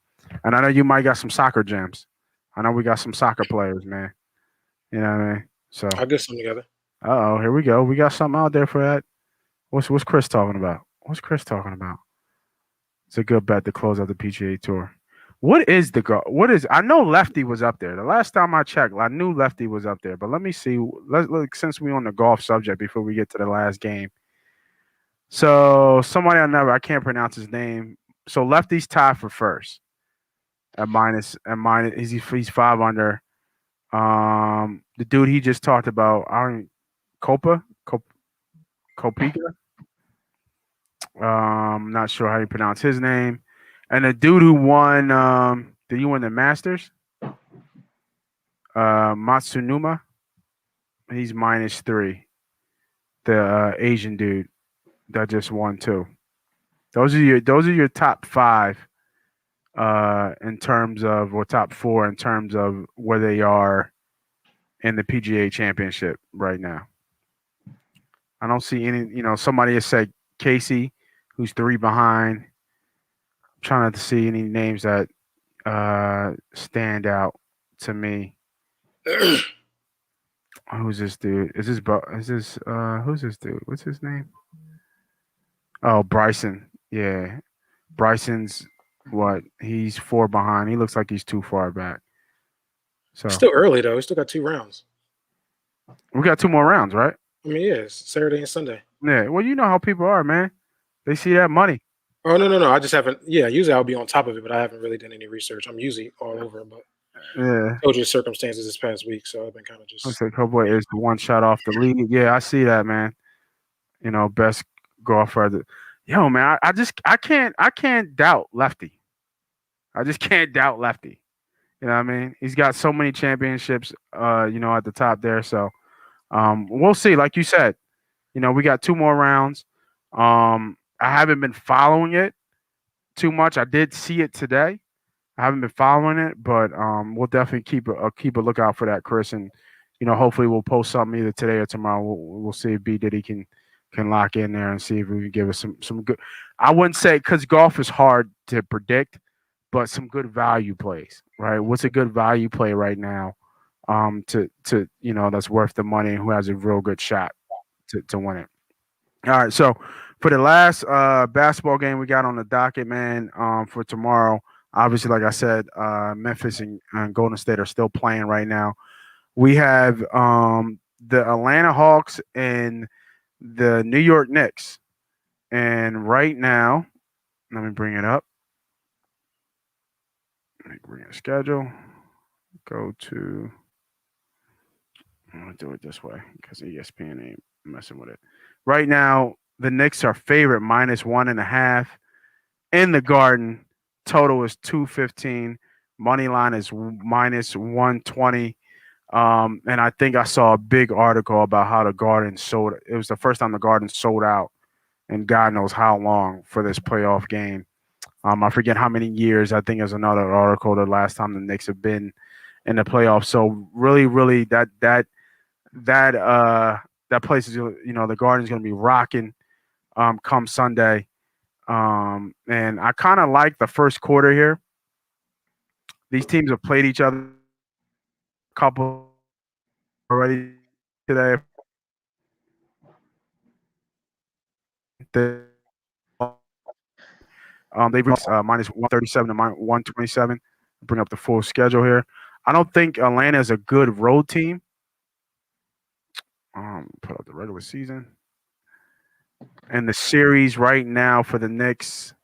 And I know you might got some soccer gems. I know we got some soccer players, man. You know what I mean? So I'll get some together. Here we go. We got something out there for that. What's Chris talking about? What's Chris talking about? It's a good bet to close out the PGA Tour. What is I know Lefty was up there. The last time I checked, I knew Lefty was up there. But let me see. Let's look, since we're on the golf subject before we get to the last game. So somebody I can't pronounce his name. So Lefty's tied for first at minus. He's 5 under. The dude he just talked about, Copica. Not sure how you pronounce his name. And the dude who won, did he win the Masters? Matsunuma. He's -3. The Asian dude that just won too. Those are your top 5 in terms of, or top 4 in terms of where they are in the PGA Championship right now. I don't see any. Somebody has said Casey, who's 3 behind. I'm trying to see any names that stand out to me. Who's this dude? Who's this dude? What's his name? Oh, Bryson. Yeah. Bryson's he's 4 behind. He looks like he's too far back. So It's still early though. We still got 2 rounds. We got 2 more rounds, right? I mean, yeah, it's Saturday and Sunday. Yeah. Well, you know how people are, man. They see that money. Oh no! I just haven't. Yeah, usually I'll be on top of it, but I haven't really done any research. I'm usually all over it, but Yeah. I told you the circumstances this past week, so I've been kind of just. Looks like Cowboy is the one shot off the lead. Yeah, I see that, man. Best golfer. Yo, man, I can't doubt Lefty. I just can't doubt Lefty. You know what I mean? He's got so many championships, at the top there. So we'll see. Like you said, we got 2 more rounds. I haven't been following it too much. I did see it today. I haven't been following it, but we'll definitely keep a lookout for that, Chris. And hopefully we'll post something either today or tomorrow. We'll see if B Diddy can lock in there and see if we can give us some good. I wouldn't say, because golf is hard to predict, but some good value plays, right? What's a good value play right now? To that's worth the money and who has a real good shot to win it. All right, so For the last basketball game we got on the docket, man, for tomorrow, obviously, like I said, Memphis and Golden State are still playing right now. We have the Atlanta Hawks and the New York Knicks. And right now, let me bring it up. Let me bring a schedule. Go to. I'm going to do it this way because ESPN ain't messing with it. Right now, the Knicks are favorite -1.5 in the Garden. Total is 215. Money line is -120. And I think I saw a big article about how the Garden sold. It was the first time the Garden sold out, and God knows how long for this playoff game. I forget how many years. I think there's another article the last time the Knicks have been in the playoffs. So really, that place is, the Garden's going to be rocking come Sunday. And I kind of like the first quarter here. These teams have played each other a couple already today. They've reached -137 to -127. Bring up the full schedule here. I don't think Atlanta is a good road team. Put up the regular season. And the series right now for the Knicks,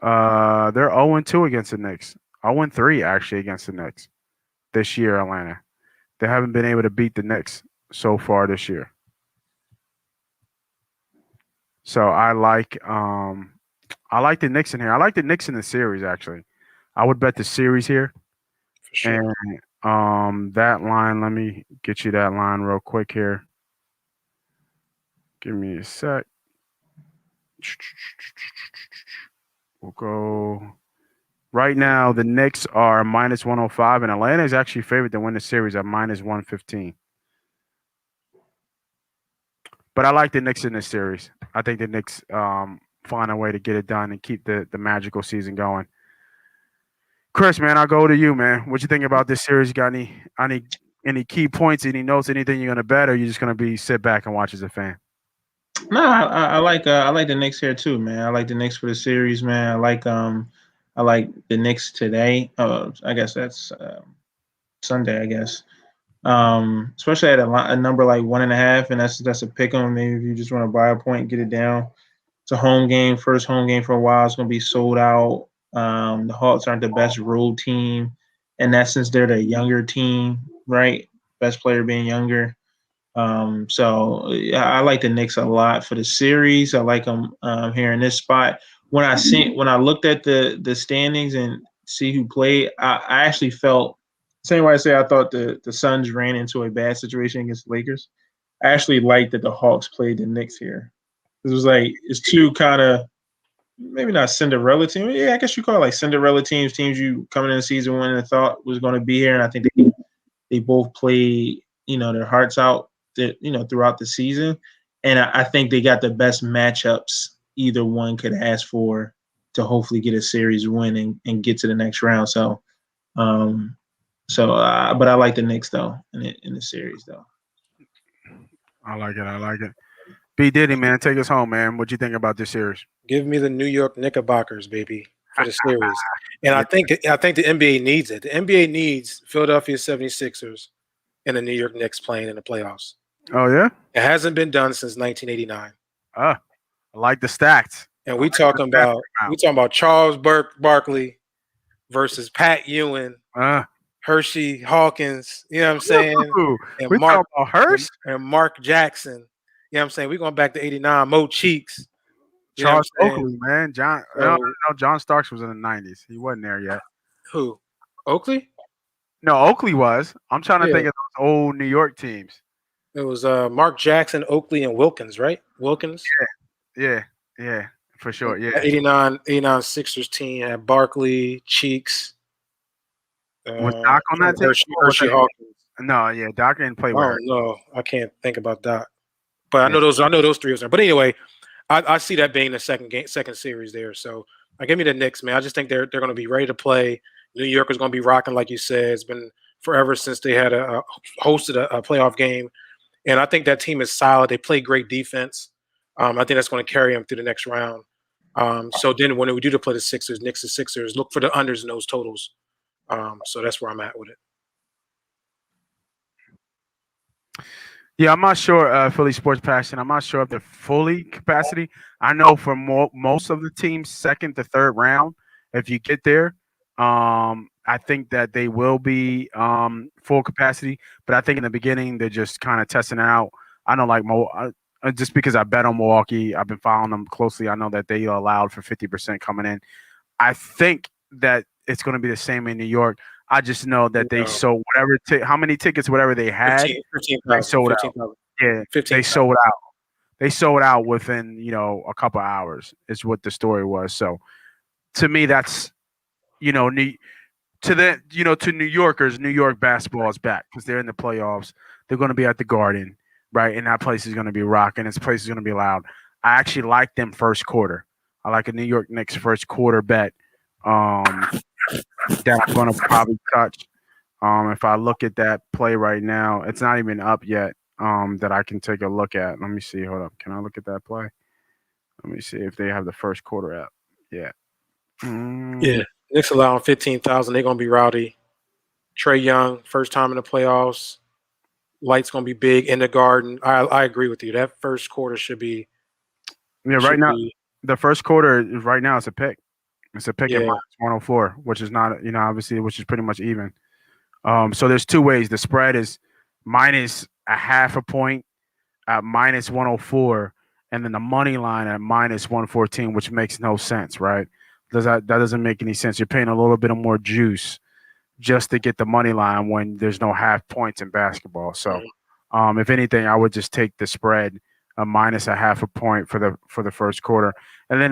they're 0-2 against the Knicks. 0-3 actually against the Knicks this year, Atlanta. They haven't been able to beat the Knicks so far this year. So I like the Knicks in here. I like the Knicks in the series, actually. I would bet the series here. For sure. And that line, let me get you that line real quick here. Give me a sec. We'll go. Right now, the Knicks are -105, and Atlanta is actually favored to win the series at -115. But I like the Knicks in this series. I think the Knicks find a way to get it done and keep the magical season going. Chris, man, I'll go to you, man. What you think about this series? You got any key points, any notes, anything you're gonna bet, or you just gonna sit back and watch as a fan? No, I like the Knicks here too, man. I like the Knicks for the series, man. I like the Knicks today. I guess that's Sunday, I guess. Especially at a number like 1.5, and that's a pick 'em. Maybe if you just want to buy a point, get it down. It's a home game, first home game for a while. It's gonna be sold out. The Hawks aren't the best road team, in essence, they're the younger team, right? Best player being younger. So I like the Knicks a lot for the series. I like them here in this spot. When I looked at the standings and see who played, I actually felt same way I say I thought the Suns ran into a bad situation against the Lakers. I actually liked that the Hawks played the Knicks here. It was like it's two kind of maybe not Cinderella teams. Yeah, I guess you call it like Cinderella teams you coming in the season when I thought was going to be here, and I think they both played their hearts out throughout the season, and I think they got the best matchups either one could ask for to hopefully get a series win and get to the next round. So, but I like the Knicks though in the series though. I like it. B Diddy, man, take us home, man. What you think about this series? Give me the New York Knickerbockers, baby, for the series. And I think the NBA needs it. The NBA needs Philadelphia 76ers and the New York Knicks playing in the playoffs. Oh, yeah? It hasn't been done since 1989. I like the stats. And we talking about Charles Barkley versus Pat Ewing, Hershey Hawkins, you know what I'm saying? And we talking about Hurst and Mark Jackson. You know what I'm saying? We're going back to 89, Mo Cheeks. Charles Oakley, man. John Starks was in the 90s. He wasn't there yet. Who? Oakley? No, Oakley was. I'm trying to think of those old New York teams. It was Mark Jackson, Oakley, and Wilkins, right? Wilkins? Yeah, for sure. Yeah. 89 Sixers team had Barkley, Cheeks. Was Doc on that team? Hershey Hawkins. No, yeah, Doc didn't play well. No, I can't think about Doc. But I know those three was there. But anyway, I see that being the second series there. So give me the Knicks, man. I just think they're going to be ready to play. New York is going to be rocking, like you said. It's been forever since they had hosted a playoff game, and I think that team is solid. They play great defense. I think that's going to carry them through the next round. So then when we do to play the Sixers, Knicks and Sixers, look for the unders in those totals. So that's where I'm at with it. Yeah, I'm not sure, Philly Sports Passion. I'm not sure if they're fully capacity. I know for most of the teams, second to third round, if you get there, I think that they will be full capacity. But I think in the beginning, they're just kind of testing it out. I know, like, just because I bet on Milwaukee, I've been following them closely. I know that they allowed for 50% coming in. I think that it's going to be the same in New York. I just know that they sold whatever how many tickets, whatever they had, 15, they sold 15, out. Yeah, 15, they sold out. They sold out within a couple hours. Is what the story was. So to me, that's to New Yorkers, New York basketball is back because they're in the playoffs. They're going to be at the Garden, right? And that place is going to be rocking. This place is going to be loud. I actually like them first quarter. I like a New York Knicks first quarter bet. That I'm going to probably touch. If I look at that play right now, it's not even up yet. That I can take a look at. Let me see. Hold up. Can I look at that play? Let me see if they have the first quarter up. Yeah. Yeah. Knicks allowing 15,000. They're going to be rowdy. Trae Young, first time in the playoffs. Light's going to be big in the Garden. I agree with you. That first quarter should be. Yeah. Right now, the first quarter right now it's a pick. It's a pick at minus 104, which is not, obviously, which is pretty much even. So there's two ways. The spread is minus a half a point at minus 104, and then the money line at minus 114, which makes no sense, right? That doesn't make any sense. You're paying a little bit of more juice just to get the money line when there's no half points in basketball. So, if anything, I would just take the spread minus a half a point for the first quarter. And then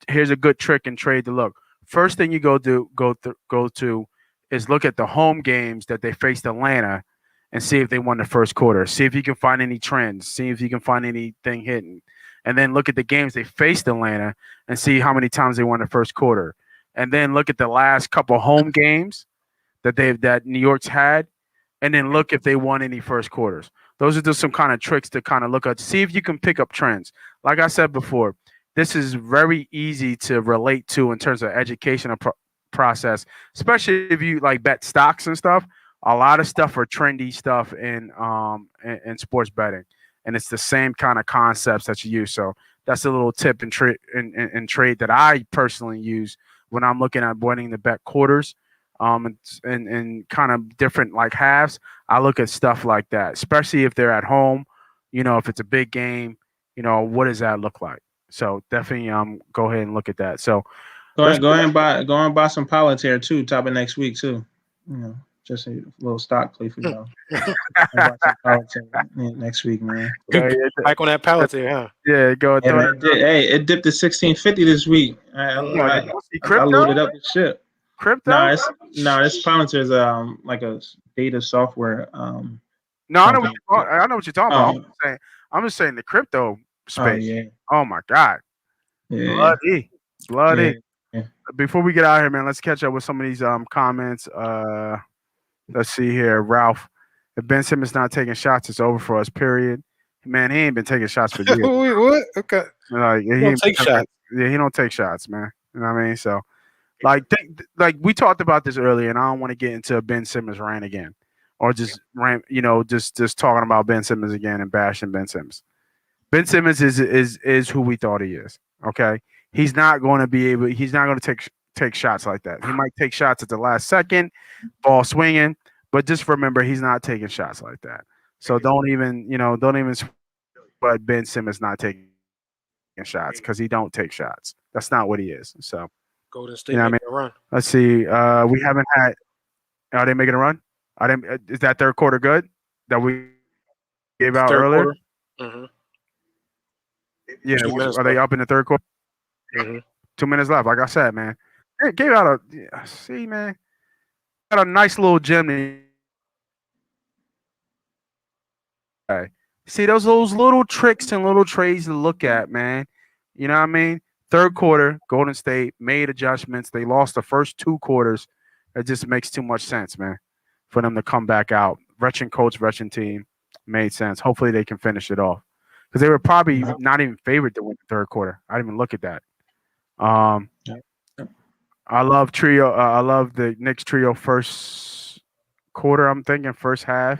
here's a good trick and trade to look. First thing you go to is look at the home games that they faced Atlanta and see if they won the first quarter. See if you can find any trends. See if you can find anything hidden. And then look at the games they faced Atlanta and see how many times they won the first quarter. And then look at the last couple home games that New York's had, and then look if they won any first quarters. Those are just some kind of tricks to kind of look at. See if you can pick up trends. Like I said before, this is very easy to relate to in terms of educational process, especially if you like bet stocks and stuff. A lot of stuff are trendy stuff in sports betting, and it's the same kind of concepts that you use. So that's a little tip and trade that I personally use when I'm looking at winning the bet quarters, and kind of different like halves. I look at stuff like that, especially if they're at home. If it's a big game, what does that look like? So definitely go ahead and look at that. So go ahead and buy some Palantir too, top of next week too. Just a little stock play for y'all. Next week, man. Good back on that Palantir, huh? Yeah, go ahead. It dipped to 1650 this week. I loaded up the ship. Crypto? This Palantir is like a data software. No, I know what you're talking about. I'm just saying the crypto space. Oh, yeah. Oh my God. Yeah. Bloody. Yeah. Before we get out of here, man, let's catch up with some of these comments. Let's see here. Ralph, if Ben Simmons not taking shots, it's over for us, period. Man, he ain't been taking shots for years. What? Okay. He don't take shots. Yeah, he don't take shots, man. You know what I mean? So, like we talked about this earlier, and I don't want to get into a Ben Simmons rant again, or just rant, just talking about Ben Simmons again and bashing Ben Simmons. Ben Simmons is who we thought he is. Okay, he's not going to He's not going to take shots like that. He might take shots at the last second, ball swinging, but just remember he's not taking shots like that. So don't even but Ben Simmons not taking shots because he don't take shots. That's not what he is. So Golden State making a run. Let's see. We haven't had. Are they making a run? Is that third quarter good that we gave out earlier? Mm-hmm. Yeah. Are they up in the third quarter? Mm-hmm. 2 minutes left. Like I said, man. They gave out man. Got a nice little gem. See those little tricks and little trades to look at, man. You know what I mean? Third quarter, Golden State made adjustments. They lost the first 2 quarters. It just makes too much sense, man, for them to come back out. Veteran coach, veteran team, made sense. Hopefully they can finish it off. because they were probably not even favored to win the third quarter. I didn't even look at that. I love trio. I love the Knicks trio first quarter. I'm thinking first half,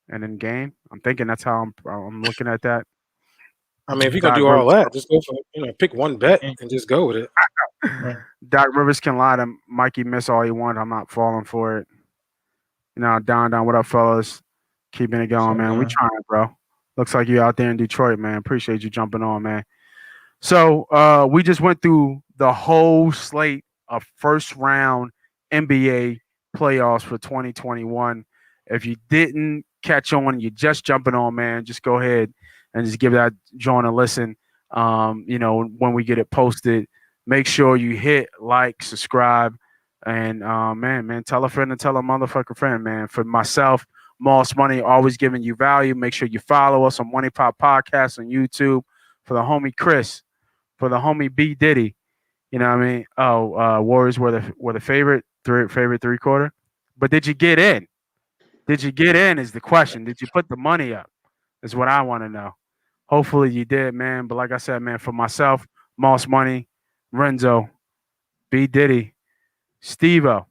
and then game. I'm thinking that's how I'm looking at that. I mean, if you're gonna do all that, just go for pick one bet and just go with it. Doc Rivers can lie to Mikey miss all he wants. I'm not falling for it. Down. What up, fellas? Keeping it going, man. We trying, bro. Looks like you out there in Detroit, man. Appreciate you jumping on, man. So we just went through the whole slate of first round NBA playoffs for 2021. If you didn't catch on, you're just jumping on, man. Just go ahead and just give that joint a listen. When we get it posted, make sure you hit like, subscribe, and man, tell a friend and tell a motherfucking friend, man. For myself, Moss Money, always giving you value. Make sure you follow us on MoneyPot Podcast on YouTube. For the homie Chris, for the homie B Diddy, you know what I mean? Warriors were the favorite three quarter. But did you get in? Did you get in is the question. Did you put the money up? Is what I want to know. Hopefully you did, man. But like I said, man, for myself, Moss Money, Renzo, B Diddy, Steve-O,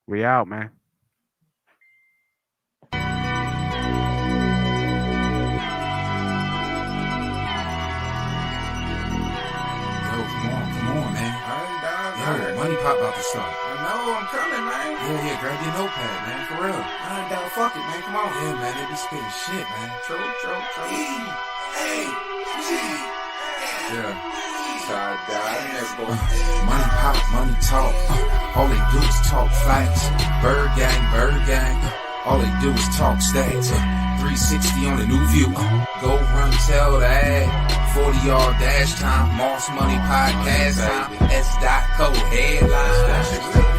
we out, man. MoneyPot about to start. I know, I'm coming, man. Yeah, grab your notepad, man, for real. I ain't down, fuck it, man, come on. Yeah, man, they be spitting shit, man. True. Yeah. Side-die, Money pop, money talk. All they do is talk facts. Bird gang. All they do is talk stacks. 360 on the new view. Go run, tell the ad. 40-yard dash time. Moss Money Podcast time. S.co headline.